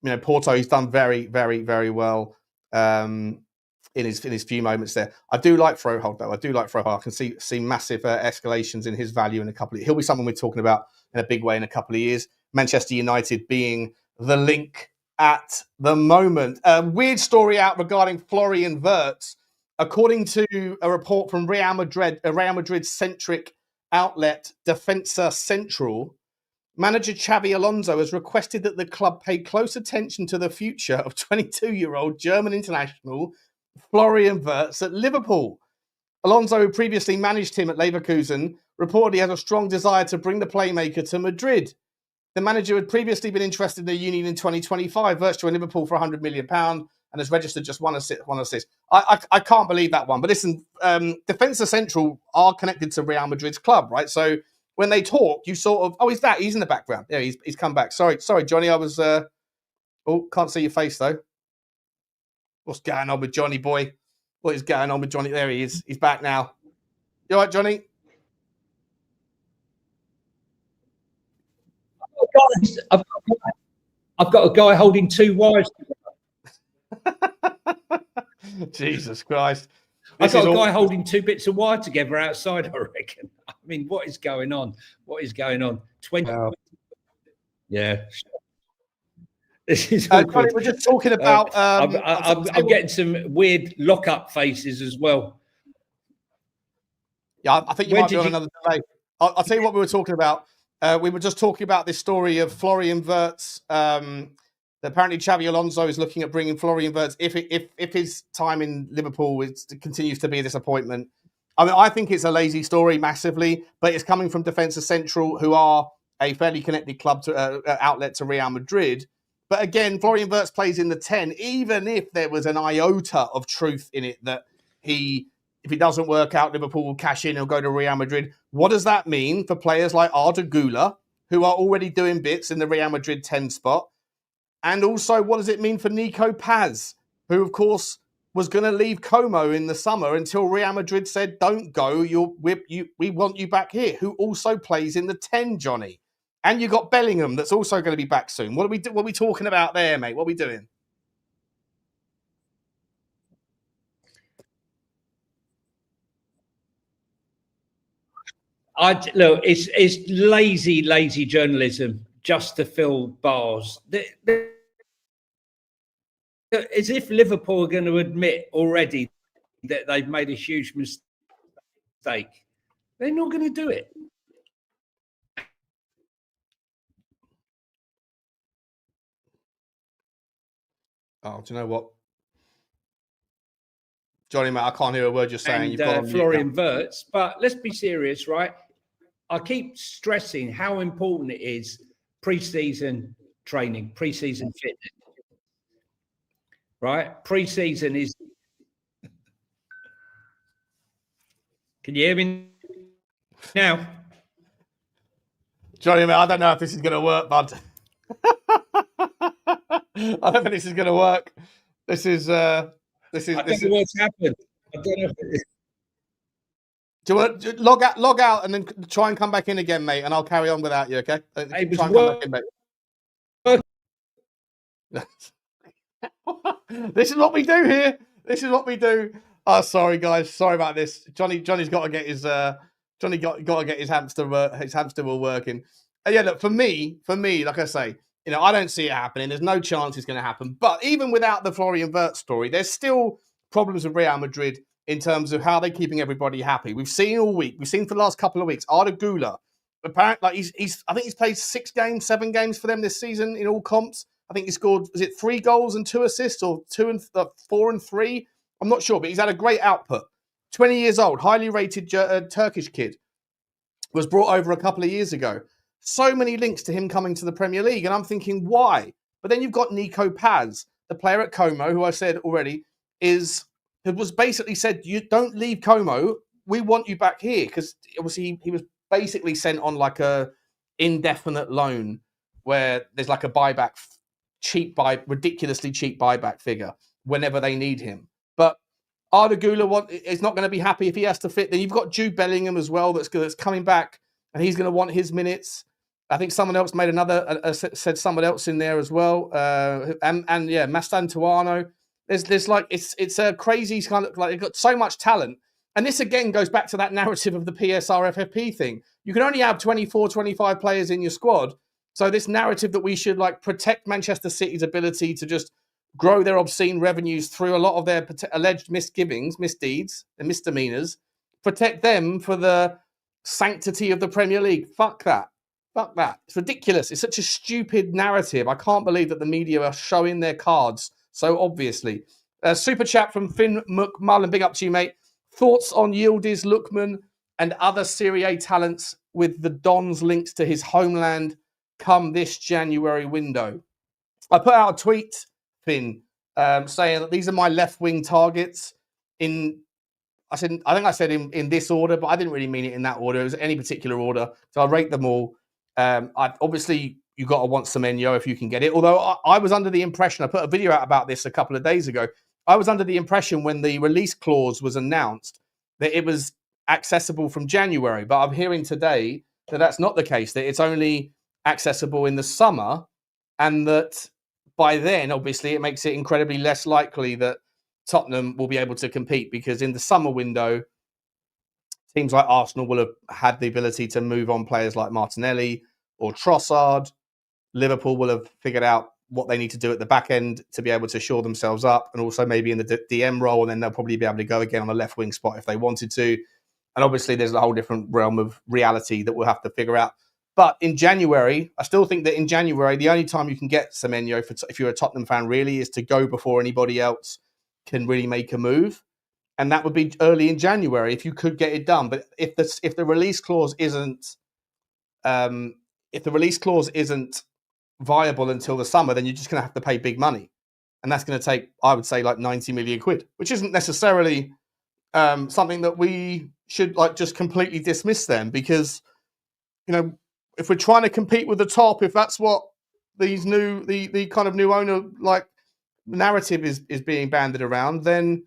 you know, Porto, he's done very, very, very well in his few moments there. I do like Frohold, though. I can see massive escalations in his value in a couple of. He'll be someone we're talking about in a big way in a couple of years. Manchester United being the link at the moment. A weird story out regarding Florian Wirtz. According to a report from Real Madrid-centric outlet Defensa Central, manager Xabi Alonso has requested that the club pay close attention to the future of 22-year-old German international Florian Wirtz at Liverpool. Alonso, who previously managed him at Leverkusen, reportedly has a strong desire to bring the playmaker to Madrid. The manager had previously been interested in the union in 2025. Wirtz joined Liverpool for £100 million and has registered just one assist. I can't believe that one. But listen, Defensa Central are connected to Real Madrid's club, right? So when they talk, you sort of, oh, he's in the background. Yeah, he's come back. Sorry, Johnny, I was, can't see your face though. What's going on with Johnny boy? What is going on with Johnny? There he is. He's back now. You all right, Johnny? I've got a guy holding two wires. Jesus Christ. I've got a guy holding two bits of wire together outside, I reckon. I mean, what is going on? What is going on? 20. Yeah. This is Johnny, we're just talking about. I'm getting some weird lock-up faces as well. Yeah, I think you might be on another delay. I'll tell you what we were talking about. We were just talking about this story of Florian Wirtz. Apparently, Xabi Alonso is looking at bringing Florian Wirtz if his time in Liverpool continues to be a disappointment. I mean, I think it's a lazy story massively, but it's coming from Defensa Central, who are a fairly connected club to outlet to Real Madrid. But again, Florian Wirtz plays in the 10, even if there was an iota of truth in it that if it doesn't work out, Liverpool will cash in and go to Real Madrid. What does that mean for players like Arda Güler, who are already doing bits in the Real Madrid 10 spot? And also, what does it mean for Nico Paz, who, of course, was going to leave Como in the summer until Real Madrid said, don't go, we want you back here, who also plays in the 10, Johnny. And you got Bellingham that's also going to be back soon. What are we talking about there, mate? What are we doing? Look, it's lazy journalism just to fill bars. As if Liverpool are going to admit already that they've made a huge mistake. They're not going to do it. Oh, do you know what? Johnny, mate, I can't hear a word you're saying. And Florian Wirtz, but let's be serious, right? I keep stressing how important it is pre-season training, pre-season fitness. Right? Pre-season is... Can you hear me now? Johnny, mate, I don't know if this is going to work, bud. I don't think this is going to work. I don't know what's happened. I don't know. Do you want to log out and then try and come back in again, mate? And I'll carry on without you, okay? Try and come back in, mate. This is what we do here. This is what we do. Oh, sorry, guys. Sorry about this. Johnny's got to get his Johnny got to get his hamster wheel working. And yeah, look, for me, like I say, I don't see it happening. There's no chance it's going to happen. But even without the Florian Wirtz story, there's still problems with Real Madrid in terms of how they're keeping everybody happy. We've seen all week. We've seen for the last couple of weeks, Arda Güler. Apparently, I think he's played 7 games for them this season in all comps. I think he scored, 3 goals and 2 assists, or 4 and 3? I'm not sure, but he's had a great output. 20 years old, highly rated Turkish kid. Was brought over a couple of years ago. So many links to him coming to the Premier League, and I'm thinking, why? But then you've got Nico Paz, the player at Como, who I said already, was basically said, you don't leave Como, we want you back here, because obviously he was basically sent on like a indefinite loan where there's like a buyback, ridiculously cheap buyback figure whenever they need him. But Arda Güler is not going to be happy if he has to fit. Then you've got Jude Bellingham as well that's coming back, and he's going to want his minutes. I think someone else made said someone else in there as well, and yeah, Mastantuono. There's like it's a crazy kind of, like, they've got so much talent, and this again goes back to that narrative of the PSR FFP thing. You can only have 24, 25 players in your squad, so this narrative that we should like protect Manchester City's ability to just grow their obscene revenues through a lot of their alleged misdeeds, and misdemeanors, protect them for the sanctity of the Premier League. Fuck that. It's ridiculous. It's such a stupid narrative. I can't believe that the media are showing their cards so obviously. Super chat from Finn McMullen. Big up to you, mate. Thoughts on Yildiz, Lookman, and other Serie A talents with the Don's links to his homeland come this January window? I put out a tweet, Finn, saying that these are my left wing targets. I think I said in this order, but I didn't really mean it in that order. It was any particular order, so I rate them all. Obviously, you got to want Semenyo if you can get it. Although I was under the impression, I put a video out about this a couple of days ago. I was under the impression when the release clause was announced that it was accessible from January, but I'm hearing today that that's not the case. That it's only accessible in the summer, and that by then, obviously, it makes it incredibly less likely that Tottenham will be able to compete, because in the summer window, teams like Arsenal will have had the ability to move on players like Martinelli or Trossard. Liverpool will have figured out what they need to do at the back end to be able to shore themselves up, and also maybe in the DM role, and then they'll probably be able to go again on the left wing spot if they wanted to. And obviously, there's a whole different realm of reality that we'll have to figure out. But in January, I still think that in January, the only time you can get Semenyo, if you're a Tottenham fan, really, is to go before anybody else can really make a move. And that would be early in January if you could get it done. But if the release clause isn't viable until the summer, then you're just going to have to pay big money, and that's going to take, I would say, like 90 million quid, which isn't necessarily something that we should like just completely dismiss them, because if we're trying to compete with the top, if that's what these the kind of new owner like narrative is being banded around, then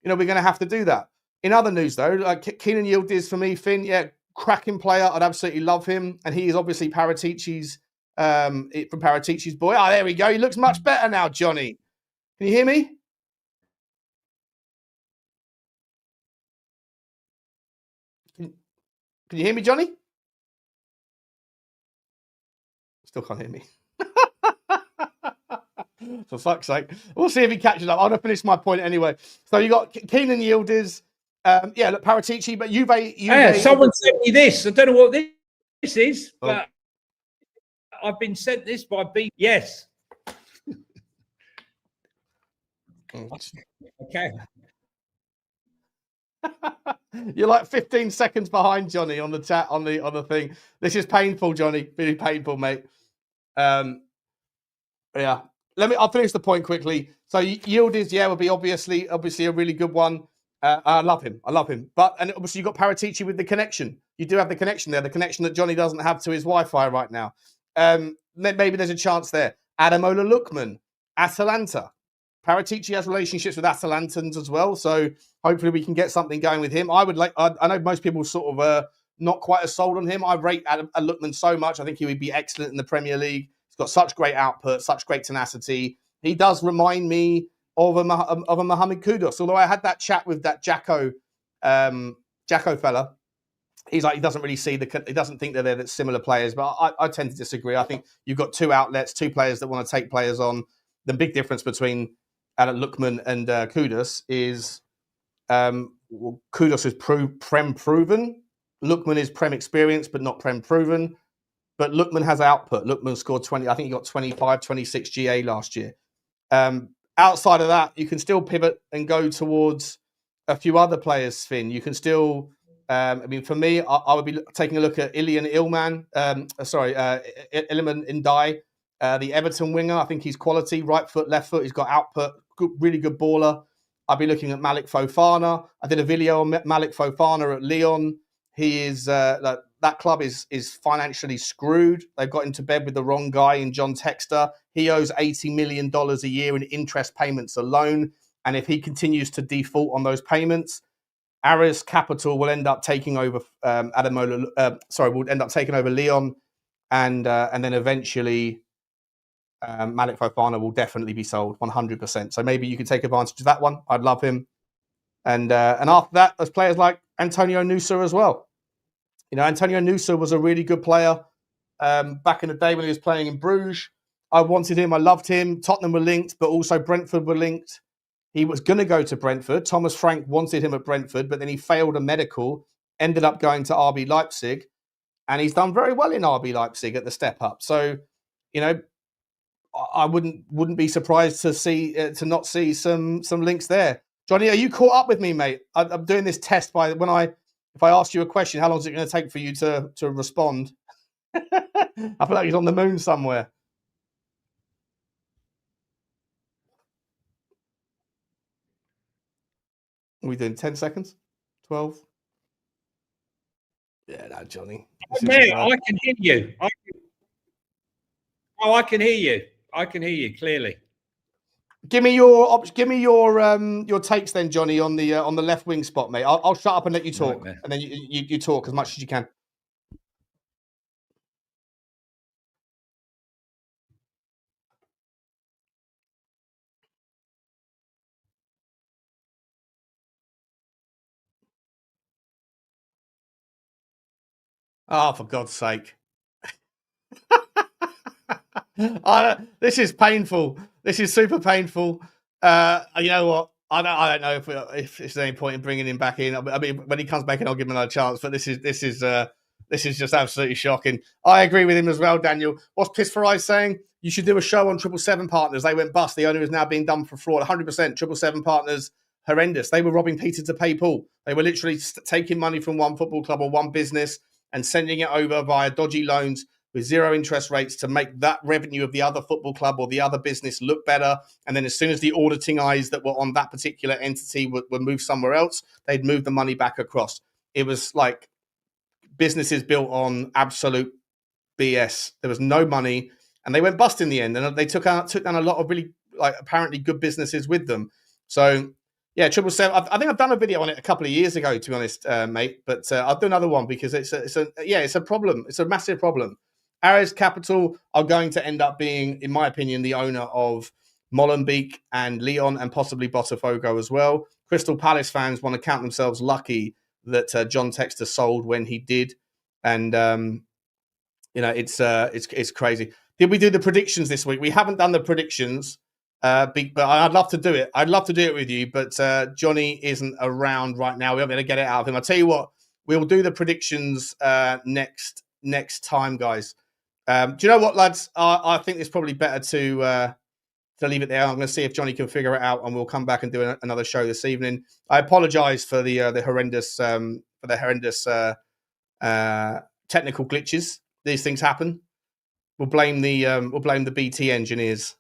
we're going to have to do that. In other news, though, like Keenan Yildiz for me, Finn, cracking player. I'd absolutely love him, and he is obviously Paratici's from Paratici's boy. Oh, there we go. He looks much better now, Johnny. Can you hear me? Can you hear me, Johnny? Still can't hear me. For fuck's sake. We'll see if he catches up. I'm going to finish my point anyway. So you got Keenan Yildiz. Look, Paratici, but Juve. Someone sent me this. I don't know what this is, but I've been sent this by B. Yes. Okay. You're like 15 seconds behind, Johnny, on the chat, on the thing. This is painful, Johnny. Really painful, mate. Yeah. I'll finish the point quickly. So Yildiz, would be obviously a really good one. I love him. But and obviously you've got Paratici with the connection. You do have the connection there, the connection that Johnny doesn't have to his Wi-Fi right now. Maybe there's a chance there. Ademola Lookman, Atalanta. Paratici has relationships with Atalantans as well, so hopefully we can get something going with him. I know most people sort of not quite as sold on him. I rate Lookman so much. I think he would be excellent in the Premier League. He's got such great output, such great tenacity. He does remind me of a Mohamed Kudus. Although I had that chat with that Jacko fella, he's like he doesn't think that they're similar players. But I tend to disagree. I think you've got two outlets, two players that want to take players on. The big difference between Lookman and Kudus is Kudus is Prem proven. Lookman is Prem experienced, but not Prem proven. But Lookman has output. Lookman scored 20. I think he got 25, 26 GA last year. Outside of that, you can still pivot and go towards a few other players, Finn. You can still, for me, I would be taking a look at Iliman Ndiaye, the Everton winger. I think he's quality, right foot, left foot. He's got output, really good baller. I'd be looking at Malik Fofana. I did a video on Malik Fofana at Lyon. He is that club is financially screwed. They've got into bed with the wrong guy in John Textor. He owes $80 million a year in interest payments alone. And if he continues to default on those payments, Aris Capital will end up taking over will end up taking over Lyon, and then eventually Malik Fofana will definitely be sold 100%. So maybe you could take advantage of that one. I'd love him. And after that, there's players like Antonio Nusa as well. Antonio Nusa was a really good player back in the day when he was playing in Bruges. I wanted him. I loved him. Tottenham were linked, but also Brentford were linked. He was going to go to Brentford. Thomas Frank wanted him at Brentford, but then he failed a medical, ended up going to RB Leipzig, and he's done very well in RB Leipzig at the step up. So, I wouldn't be surprised to not see some links there. Jonny, are you caught up with me, mate? I'm doing this test by if I ask you a question, how long is it going to take for you to respond? I feel like he's on the moon somewhere. Are we doing 10 seconds? 12? Yeah, no, Jonny. Man, I can hear you. I can hear you. I can hear you clearly. Give me your takes then, Jonny, on the left wing spot, mate. I'll shut up and let you talk, and then you talk as much as you can. Oh, for God's sake. This is painful. This is super painful. You know what? I don't know if there's any point in bringing him back in. I mean, when he comes back in, I'll give him another chance. But this is just absolutely shocking. I agree with him as well, Daniel. What's Piss for Eyes saying? You should do a show on 777 Partners. They went bust. The owner is now being done for fraud. 100%. 777 Partners, horrendous. They were robbing Peter to pay Paul. They were literally taking money from one football club or one business and sending it over via dodgy loans with zero interest rates to make that revenue of the other football club or the other business look better. And then as soon as the auditing eyes that were on that particular entity were moved somewhere else, they'd move the money back across. It was like businesses built on absolute BS. There was no money and they went bust in the end. And they took down a lot of really apparently good businesses with them. So yeah, 777. I think I've done a video on it a couple of years ago, to be honest, mate. But I'll do another one because it's a problem. It's a massive problem. Ares Capital are going to end up being, in my opinion, the owner of Molenbeek and Lyon and possibly Botafogo as well. Crystal Palace fans want to count themselves lucky that John Textor sold when he did, and it's crazy. Did we do the predictions this week? We haven't done the predictions, but I'd love to do it. I'd love to do it with you, but Jonny isn't around right now. We're not going to get it out of him. I'll tell you what, we'll do the predictions next time, guys. Do you know what, lads? I think it's probably better to leave it there. I'm going to see if Jonny can figure it out, and we'll come back and do another show this evening. I apologise for the horrendous technical glitches. These things happen. We'll blame the BT engineers,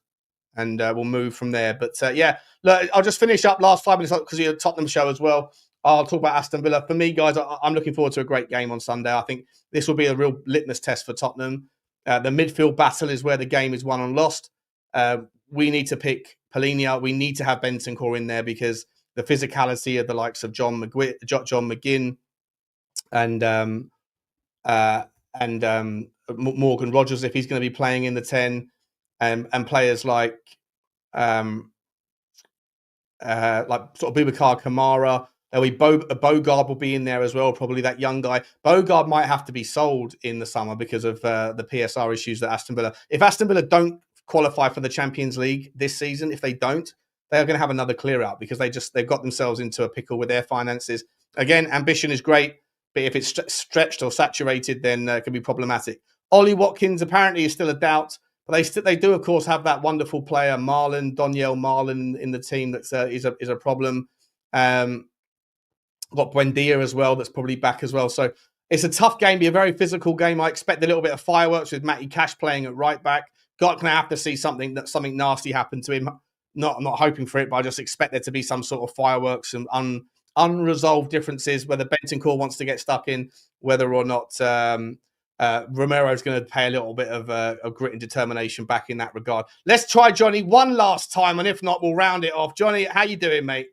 and we'll move from there. But yeah, look, I'll just finish up last 5 minutes because you're a Tottenham show as well. I'll talk about Aston Villa. For me, guys, I'm looking forward to a great game on Sunday. I think this will be a real litmus test for Tottenham. The midfield battle is where the game is won and lost. We need to pick Palhinha. We need to have Bentancur in there because the physicality of the likes of John McGinn and Morgan Rogers, if he's going to be playing in the 10, and players like sort of Boubacar Kamara. Bogard will be in there as well, probably that young guy. Bogard might have to be sold in the summer because of the PSR issues that Aston Villa. If Aston Villa don't qualify for the Champions League this season, if they don't, they are going to have another clear out because they've got themselves into a pickle with their finances. Again, ambition is great, but if it's stretched or saturated, then it can be problematic. Ollie Watkins apparently is still a doubt, but they do of course have that wonderful player Daniel Marlon in the team that is a problem. Got Buendia as well, that's probably back as well. So it's a tough game, be a very physical game. I expect a little bit of fireworks with Matty Cash playing at right back. God, can I have to see something nasty happen to him? I'm not hoping for it, but I just expect there to be some sort of fireworks and unresolved differences, whether Bentancur wants to get stuck in, whether or not Romero's going to pay a little bit of grit and determination back in that regard. Let's try Jonny one last time, and if not, we'll round it off. Jonny, how you doing, mate?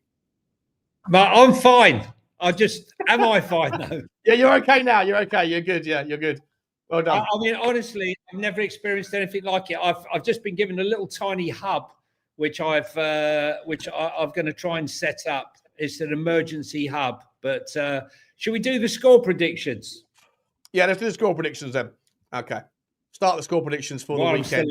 I'm fine. Am I fine though? Yeah, you're okay now. You're okay. You're good. Yeah, you're good. Well done. I mean, honestly, I've never experienced anything like it. I've just been given a little tiny hub, which I'm going to try and set up. It's an emergency hub. But should we do the score predictions? Yeah, let's do the score predictions then. Okay. Start the score predictions for the weekend.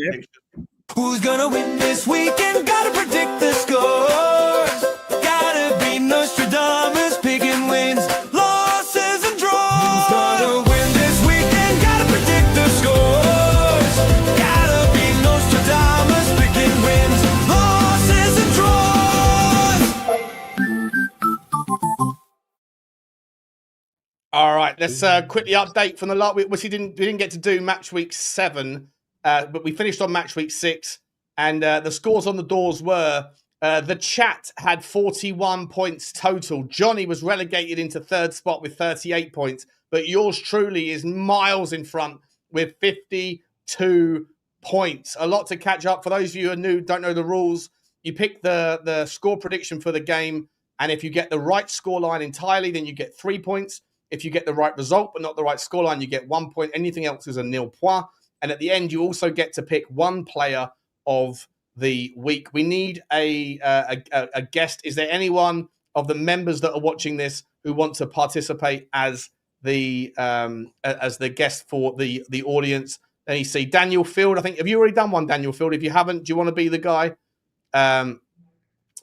Who's gonna win this weekend? Gotta predict the scores. Gotta be Nostradamus, picking wins, losses, and draws. Who's gonna win this weekend? Gotta predict the scores. Gotta be Nostradamus, right, let's quickly update from the lot. We didn't get to do match week 7, but we finished on match week 6, and the scores on the doors were the chat had 41 points total. Jonny was relegated into 3rd spot with 38 points, but yours truly is miles in front with 52 points. A lot to catch up. For those of you who are new, don't know the rules, you pick the score prediction for the game, and if you get the right scoreline entirely, then you get 3 points. If you get the right result but not the right scoreline, you get 1 point. Anything else is a nil point. And at the end, you also get to pick one player of the week. We need a guest. Is there anyone of the members that are watching this who want to participate as the guest for the audience? Then you see Daniel Field. I think, have you already done one, Daniel Field? If you haven't, do you want to be the guy?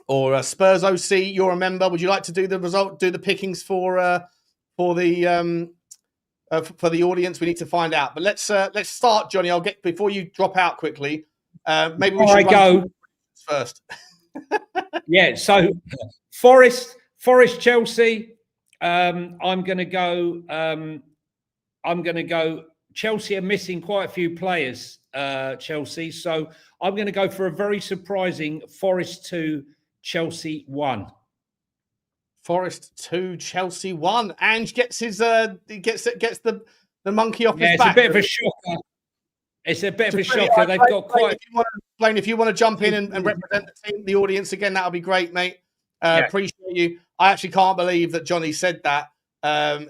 Or Spurs OC, you're a member. Would you like to do the pickings for the audience? We need to find out. But let's start, Jonny. I'll get, before you drop out quickly. Maybe we should go first. Yeah. So Forest Chelsea. I'm going to go. Chelsea are missing quite a few players. Chelsea. So I'm going to go for a very surprising Forest 2, Chelsea 1. Forest 2, Chelsea 1. Ange gets his gets the monkey off his back. It's a bit of a shocker. It's a bit of a shocker. They've got quite. Blaine, if you want to jump in and represent the team, the audience again, that'll be great, mate. Appreciate you. I actually can't believe that Jonny said that.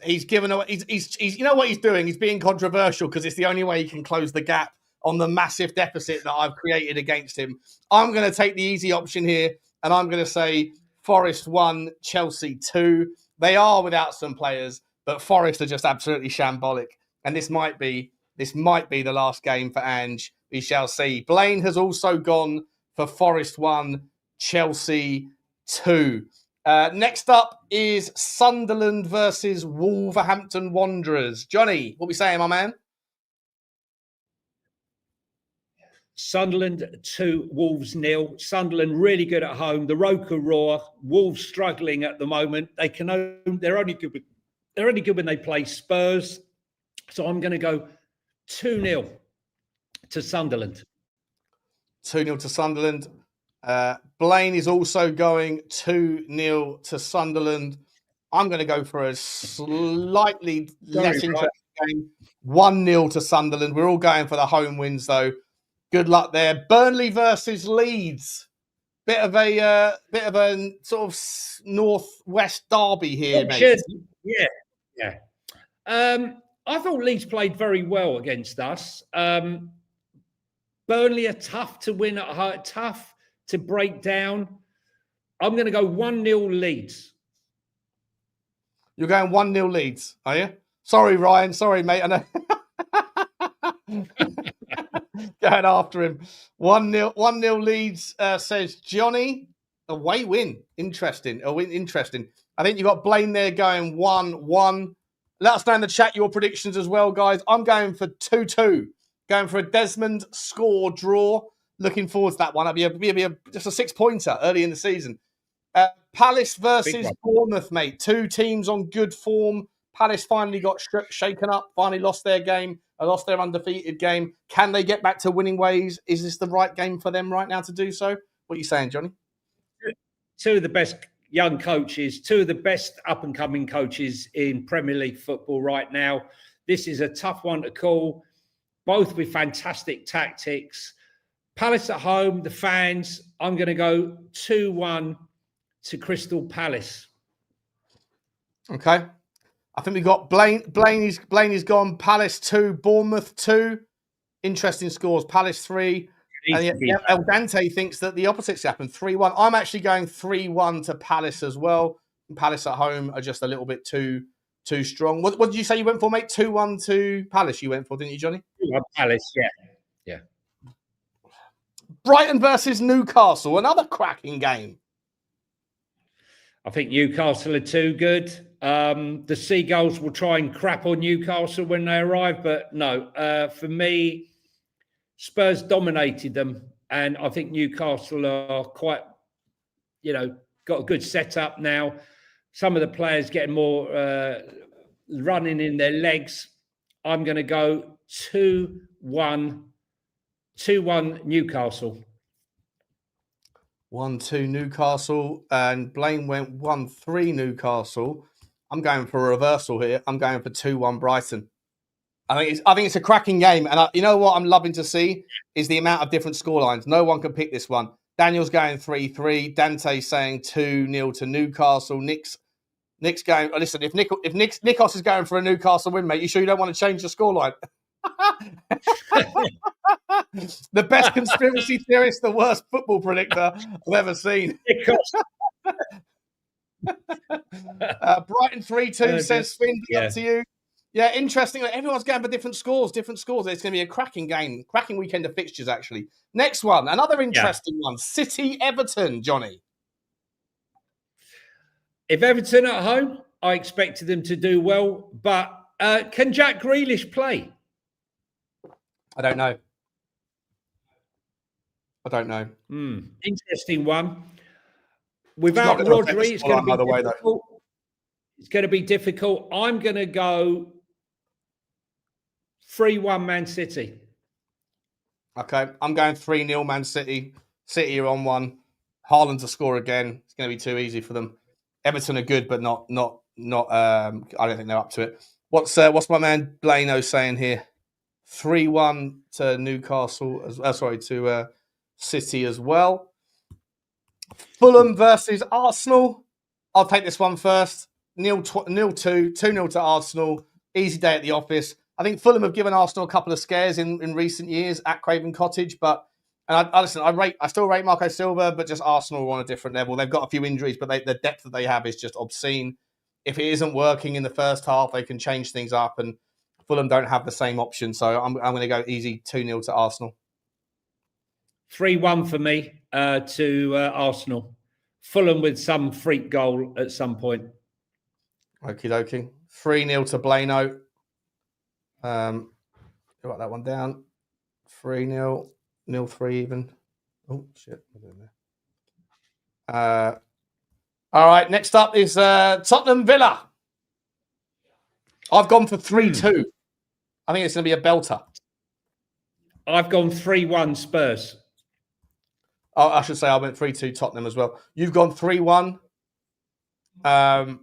He's given away. He's you know what he's doing? He's being controversial because it's the only way he can close the gap on the massive deficit that I've created against him. I'm going to take the easy option here, and I'm going to say Forest 1, Chelsea 2. They are without some players, but Forest are just absolutely shambolic, and this might be the last game for Ange. We shall see. Blaine has also gone for Forest 1, Chelsea 2. Next up is Sunderland versus Wolverhampton Wanderers. Jonny, what are we saying, my man? Sunderland 2, Wolves 0. Sunderland really good at home. The Roker roar. Wolves struggling at the moment. They're only good. They're only good when they play Spurs. So I'm going to go 2-0 to Sunderland. 2-0 to Sunderland. Blaine is also going 2-0 to Sunderland. I'm going to go for a slightly less interesting game. 1-0 to Sunderland. We're all going for the home wins, though. Good luck there. Burnley versus Leeds. Bit of a sort of northwest derby here, mate. Yeah. I thought Leeds played very well against us. Burnley are tough to win at home, tough to break down. I'm going to go 1-0 Leeds. You're going 1-0 Leeds, are you? Sorry, Ryan. Sorry, mate. I know. Going after him. 1-0 Leeds, says Jonny. Away win. Interesting. A win. Interesting. I think you've got Blaine there going 1-1. Let us know in the chat your predictions as well, guys. I'm going for 2-2. Going for a Desmond score draw. Looking forward to that one. That'll be just a 6-pointer early in the season. Palace versus Bournemouth, mate. Two teams on good form. Palace finally got shaken up, finally lost their game, lost their undefeated game. Can they get back to winning ways? Is this the right game for them right now to do so? What are you saying, Jonny? Two of the best young coaches, two of the best up-and-coming coaches in Premier League football right now. This is a tough one to call, both with fantastic tactics. Palace at home, the fans, I'm going to go 2-1 to Crystal Palace. Okay. I think we've got Blaney's gone. Palace 2, Bournemouth 2. Interesting scores. Palace 3. And El Dante thinks that the opposite's happened. 3-1. I'm actually going 3-1 to Palace as well. Palace at home are just a little bit too strong. What did you say you went for, mate? 2-1 to Palace you went for, didn't you, Jonny? Palace, yeah. Brighton versus Newcastle. Another cracking game. I think Newcastle are too good. The Seagulls will try and crap on Newcastle when they arrive, but no. For me, Spurs dominated them, and I think Newcastle are quite, got a good setup now. Some of the players getting more, running in their legs. I'm going to go 2-1 Newcastle. 1-2 Newcastle, and Blaine went 1-3 Newcastle. I'm going for a reversal here. I'm going for 2-1 Brighton. I think it's a cracking game, and you know what I'm loving to see is the amount of different scorelines. No one can pick this one. Daniel's going 3-3. Dante's saying 2-0 to Newcastle. Nick's going. Listen, if Nikos is going for a Newcastle win, mate, you sure you don't want to change the scoreline? The best conspiracy theorist, the worst football predictor I've ever seen. Brighton 3-2 says Finn. Up to you. Yeah, interesting. Everyone's going for different scores. It's going to be a cracking game, cracking weekend of fixtures. Actually, next one, another interesting one. City Everton, Johnny. If Everton at home, I expected them to do well, but can Jack Grealish play? I don't know. Interesting one. Without Rodri, it's going to be difficult. It's going to be difficult. I'm going to go 3-1 Man City. Okay, I'm going 3-0 Man City. City are on one. Haaland to score again. It's going to be too easy for them. Everton are good, but not. I don't think they're up to it. What's my man Blano saying here? 3-1 to Newcastle. To City as well. Fulham versus Arsenal. I'll take this one first. 0-2, 2-0 to Arsenal. Easy day at the office. I think Fulham have given Arsenal a couple of scares in recent years at Craven Cottage, but I still rate Marco Silva, but just Arsenal are on a different level. They've got a few injuries, but the depth that they have is just obscene. If it isn't working in the first half, they can change things up, and Fulham don't have the same option. So I'm going to go easy 2-0 to Arsenal. 3-1 for me to Arsenal. Fulham with some freak goal at some point. Okie dokie. 3-0 to Blano. Write that one down. 3-0. 0-3 even. Oh, shit. All right, next up is Tottenham Villa. I've gone for 3-2. I think it's going to be a belter. I've gone 3-1 Spurs. Oh, I should say I went 3-2 Tottenham as well. You've gone 3-1. A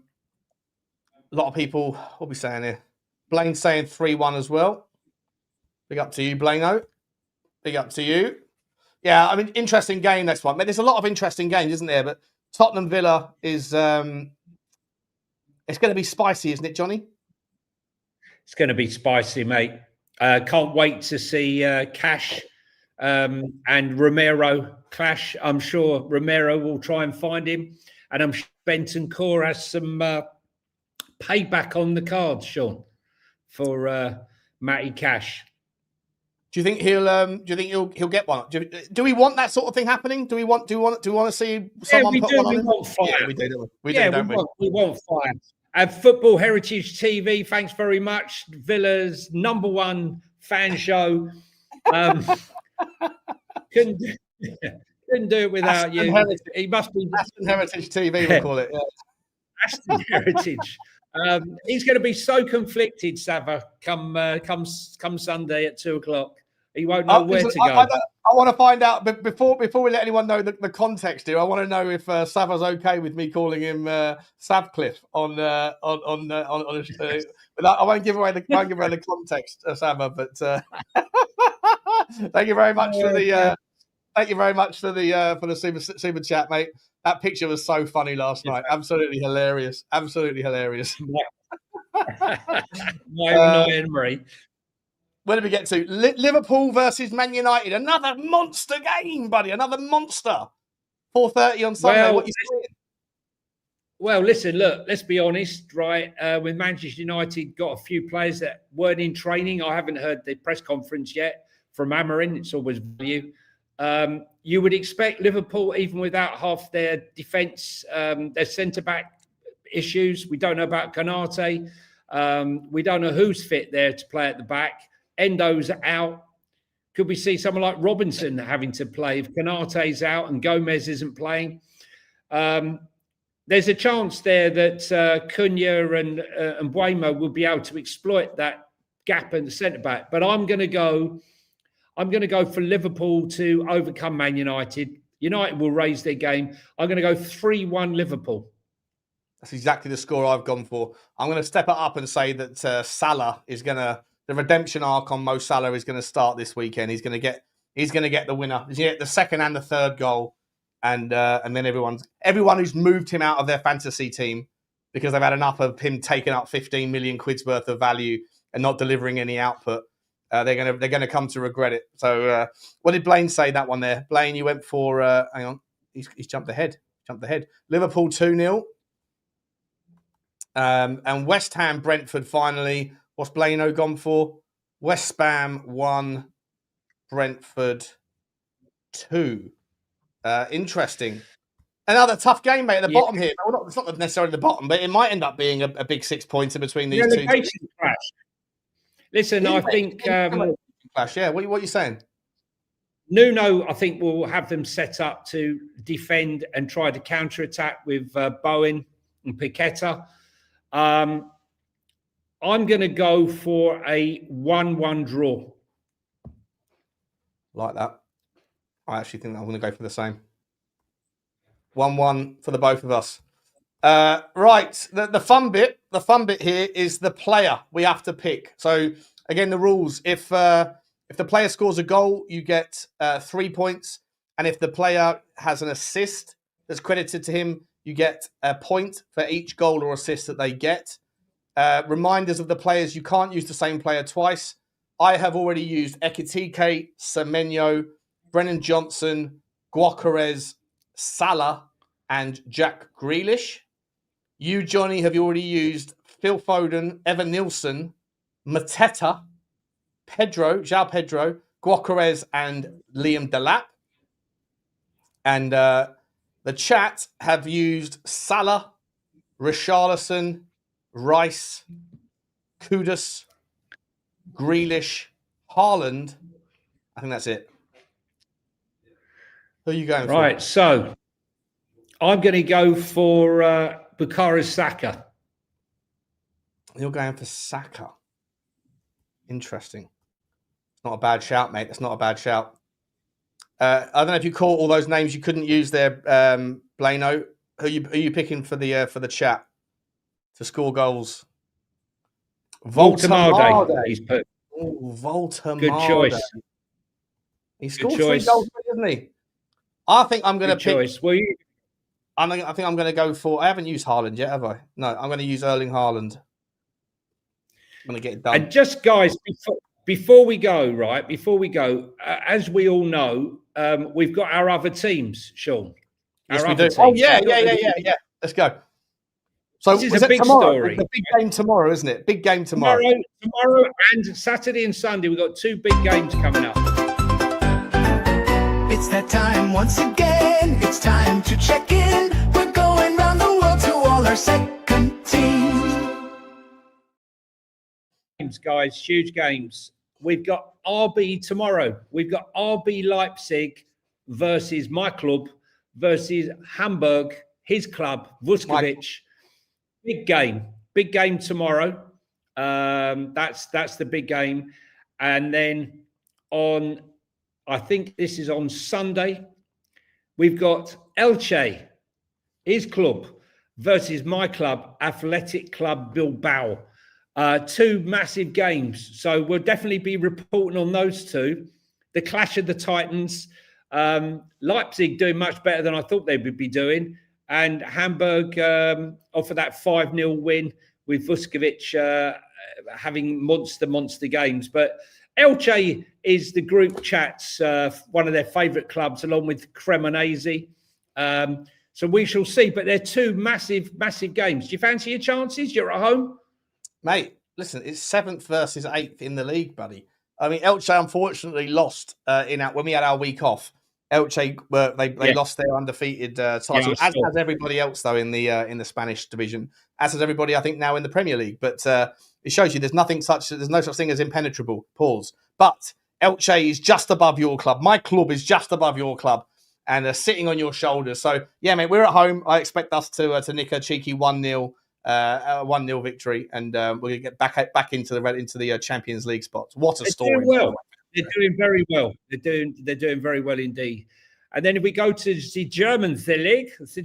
lot of people, what are we saying here? Blaine's saying 3-1 as well. Big up to you, Blaino. Big up to you. Yeah, I mean, interesting game, next one. There's a lot of interesting games, isn't there? But Tottenham Villa is, it's going to be spicy, isn't it, Johnny? It's going to be spicy, mate. Can't wait to see Cash and Romero clash. I'm sure Romero will try and find him. And I'm sure Bentancur has some payback on the cards, Sean, for Matty Cash. Do you think he'll get one? Do we want that sort of thing happening? Do we want to see someone put one on him? Want fire. Yeah, we do, don't we? We want fire. And Football Heritage TV, thanks very much. Villa's #1 fan show. Couldn't do it without Aston you. Heritage. He must be Aston Heritage TV. We'll call it. Yeah. Aston Heritage. He's going to be so conflicted, Sava, come Sunday at 2:00. He won't know where to go. I want to find out, but before we let anyone know the context here, I want to know if Sava's okay with me calling him Savcliffe on. I won't give away the context, Sava. But thank you very much for the super chat, mate. That picture was so funny last night. Absolutely hilarious. Absolutely hilarious. Emery. Where did we get to? Liverpool versus Man United. Another monster game, buddy. Another monster. 4:30 on Sunday. What you saying? Well, listen, look, let's be honest, right? With Manchester United, got a few players that weren't in training. I haven't heard the press conference yet from Amorim. It's always value. You would expect Liverpool, even without half their defence, their centre-back issues. We don't know about Konate. We don't know who's fit there to play at the back. Endo's out. Could we see someone like Robinson having to play if Konate's out and Gomez isn't playing? there's a chance there that Cunha and Buemo will be able to exploit that gap in the centre back. But I'm going to go for Liverpool to overcome Man United. United will raise their game. I'm going to go 3-1 Liverpool. That's exactly the score I've gone for. I'm going to step it up and say that Salah is going to, the redemption arc on Mo Salah is going to start this weekend. He's going to get the winner. He's going to get the second and the third goal. And then everyone who's moved him out of their fantasy team because they've had enough of him taking up 15 million quid's worth of value and not delivering any output, they're gonna come to regret it. So what did Blaine say that one there? Blaine, you went for hang on, he's jumped ahead. Liverpool 2-0. And West Ham Brentford finally. What's Blaino gone for? West Ham 1, Brentford 2. Interesting. Another tough game, mate, at the bottom here. Well, it's not necessarily the bottom, but it might end up being a big 6 pointer between these two. Crash. Listen, I think... Clash, yeah. What are you saying? Nuno, I think, will have them set up to defend and try to counter-attack with Bowen and Paqueta. I'm going to go for a 1-1 draw. Like that. I actually think I'm going to go for the same. 1-1 for the both of us. Right. The fun bit here is the player we have to pick. So again, the rules: if the player scores a goal, you get 3 points, and if the player has an assist that's credited to him, you get a point for each goal or assist that they get. Reminders of the players: you can't use the same player twice. I have already used Ekitike, Semenyo, Brennan Johnson, Gyökeres, Salah, and Jack Grealish. You, Johnny, have already used Phil Foden, Evan Nilsson, Mateta, João Pedro, Gyökeres, and Liam Delap. And the chat have used Salah, Richarlison, Rice, Kudus, Grealish, Haaland. I think that's it. Who are you going for? Right, so I'm going to go for Bukayo Saka. You're going for Saka. Interesting. It's not a bad shout, mate. That's not a bad shout. I don't know if you caught all those names you couldn't use there, Blaino. Who are you picking for the chat to score goals? Voltemade. He's put. Oh, Voltemade. Good choice. He scored 3 goals, didn't he? I think I'm going to pick. Choice. Well, I think I'm going to go for. I haven't used Haaland yet, have I? No, I'm going to use Erling Haaland. I'm going to get it done. And just guys, before we go, right? Before we go, as we all know, we've got our other teams, Sean. Yes, we do. Teams. Oh yeah. Let's go. So this is a big story. It's a big game tomorrow, isn't it? Big game tomorrow. Tomorrow and Saturday and Sunday, we've got 2 big games coming up. It's that time once again. It's time to check in. We're going round the world to all our second teams. Guys, huge games. We've got RB tomorrow. We've got RB Leipzig versus my club versus Hamburg, his club, Vuskovic. Big game tomorrow. That's the big game. And then I think this is on Sunday, we've got Elche, his club, versus my club, Athletic Club Bilbao. 2 massive games. So we'll definitely be reporting on those 2. The clash of the Titans. Leipzig doing much better than I thought they would be doing. And Hamburg offer that 5-0 win with Vuskovic having monster games. But Elche is the group chat's one of their favourite clubs, along with Cremonese. So we shall see. But they're 2 massive games. Do you fancy your chances? You're at home? Mate, listen, it's 7th versus 8th in the league, buddy. I mean, Elche unfortunately lost when we had our week off. Elche they lost their undefeated title, as has everybody else though in the Spanish division, as has everybody I think now in the Premier League. But it shows you there's no such thing as impenetrable. Pause. But Elche is just above your club. My club is just above your club, and sitting on your shoulders. So yeah, mate, we're at home. I expect us to nick a cheeky 1-0 victory, and we're gonna get back into the Champions League spots. What a story! Doing well. They're doing very well. They're doing very well indeed. And then if we go to the German league, has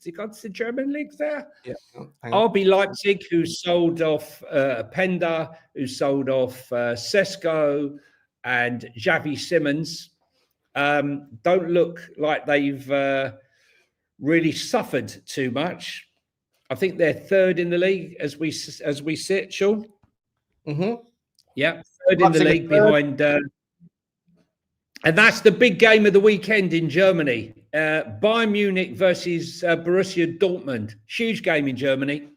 it got the German league there? Yeah. RB Leipzig, who sold off Penda, who sold off Sesko and Xavi Simons, don't look like they've really suffered too much. I think they're third in the league as we sit, Sean. Mm-hmm. Yeah, third in the league behind. And that's the big game of the weekend in Germany. Bayern Munich versus Borussia Dortmund. Huge game in Germany.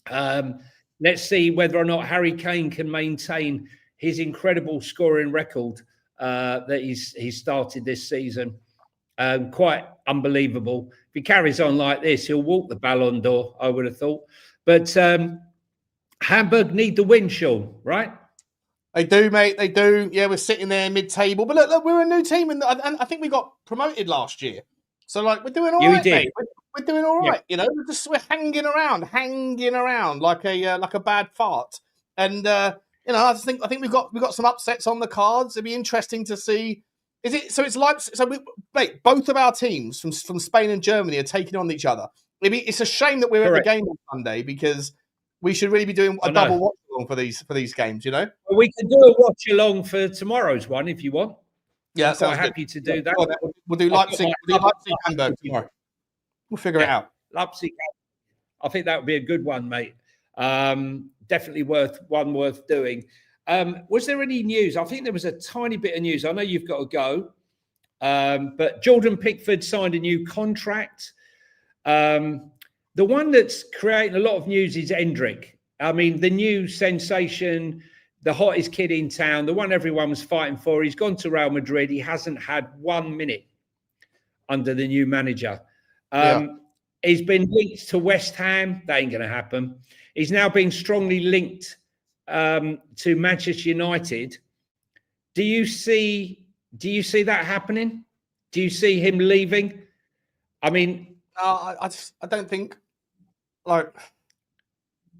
Let's see whether or not Harry Kane can maintain his incredible scoring record that he's started this season. Quite unbelievable. If he carries on like this, he'll walk the Ballon d'Or, I would have thought. But Hamburg need the win, Sean, right? They do, mate. They do. Yeah, we're sitting there mid-table. But look, we're a new team, and I think we got promoted last year. So, like, we're doing all right, mate. We're doing all right. You know, we're hanging around like a bad fart. And you know, I think we've got some upsets on the cards. It'd be interesting to see. It's Leipzig. So, mate, both of our teams from Spain and Germany are taking on each other. It's a shame that we're at the game on Sunday, because we should really be doing a double watch along for these games, you know? Well, we can do a watch along for tomorrow's one if you want. Yeah, I'm quite happy to do that. We'll do Leipzig Hamburg tomorrow. We'll figure it out. Leipzig. I think that would be a good one, mate. Definitely worth doing. Was there any news? I think there was a tiny bit of news. I know you've got to go. But Jordan Pickford signed a new contract. The one that's creating a lot of news is Endrick. I mean, the new sensation, the hottest kid in town, the one everyone was fighting for. He's gone to Real Madrid. He hasn't had 1 minute under the new manager. He's been linked to West Ham. That ain't going to happen. He's now being strongly linked to Manchester United. Do you see that happening? Do you see him leaving? I mean, I don't think, like,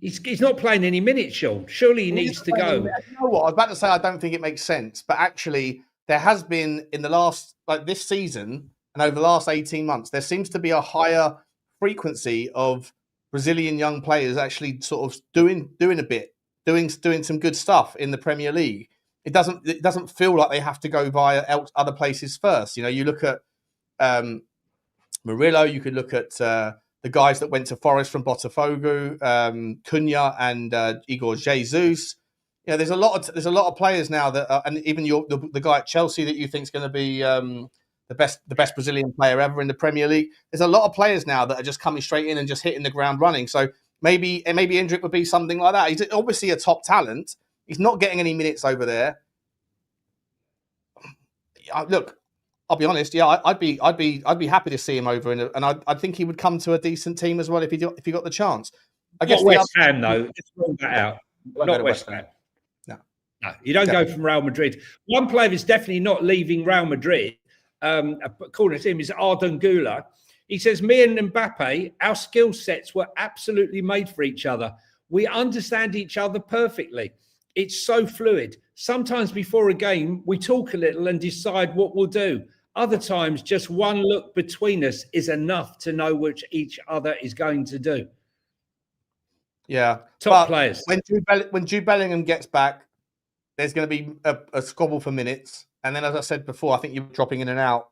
he's not playing any minutes, Sean. Surely he needs to go. You know what? I was about to say I don't think it makes sense, but actually there has been in the last, like, this season and over the last 18 months, there seems to be a higher frequency of Brazilian young players actually sort of doing some good stuff in the Premier League. It doesn't feel like they have to go via other places first. You know, you look at Murillo, you could look at the guys that went to Forest from Botafogo, Cunha and Igor Jesus. You know, there's a lot of players now that, and even the guy at Chelsea that you think is going to be the best Brazilian player ever in the Premier League. There's a lot of players now that are just coming straight in and just hitting the ground running. So maybe Endrick would be something like that. He's obviously a top talent. He's not getting any minutes over there. Look, I'll be honest. Yeah, I'd be happy to see him over, and I think he would come to a decent team as well if he got the chance. I guess not West Ham though. Just rule that out. Not West Ham. No, you don't go from Real Madrid. One player is definitely not leaving Real Madrid. According to him, is Arden Güler. He says, "Me and Mbappe, our skill sets were absolutely made for each other. We understand each other perfectly. It's so fluid. Sometimes before a game, we talk a little and decide what we'll do. Other times, just one look between us is enough to know which each other is going to do." Yeah. Top players. When Jude Bellingham gets back, there's going to be a squabble for minutes. And then, as I said before, I think you're dropping in and out.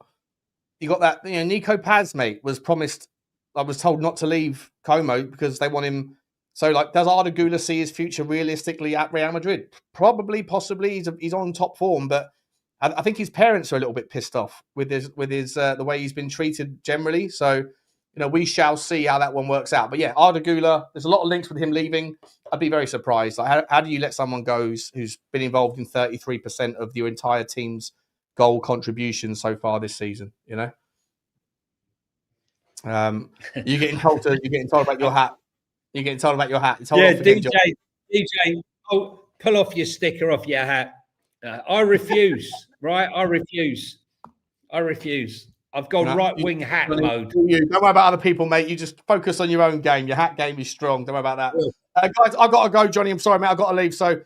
You got that, Nico Paz, mate, was promised. I was told not to leave Como because they want him. So, like, does Arda Güler see his future realistically at Real Madrid? Probably, possibly. He's on top form, but I think his parents are a little bit pissed off with his the way he's been treated generally. So, we shall see how that one works out. But yeah, Arda Güler, there's a lot of links with him leaving. I'd be very surprised. Like, how do you let someone go who's been involved in 33% of your entire team's goal contribution so far this season? You're getting told about your hat. You're getting told about your hat. Yeah, DJ, pull off your sticker off your hat. I refuse, right? I refuse. I refuse. I've gone No, right wing hat mode. Don't worry about other people, mate. You just focus on your own game. Your hat game is strong. Don't worry about that. Yeah. Guys, I've got to go, Johnny. I'm sorry, mate. I've got to leave. So,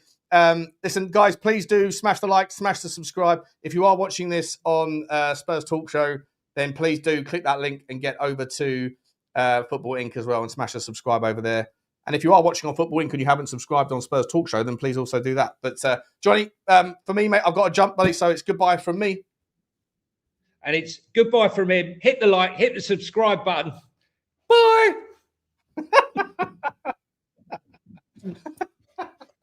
listen, guys, please do smash the like, smash the subscribe. If you are watching this on Spurs Talk Show, then please do click that link and get over to Football Inc. as well and smash the subscribe over there. And if you are watching on Football Inc. and you haven't subscribed on Spurs Talk Show, then please also do that. But, Johnny, for me, mate, I've got to jump, buddy. So it's goodbye from me. And it's goodbye from him. Hit the like, hit the subscribe button. Bye.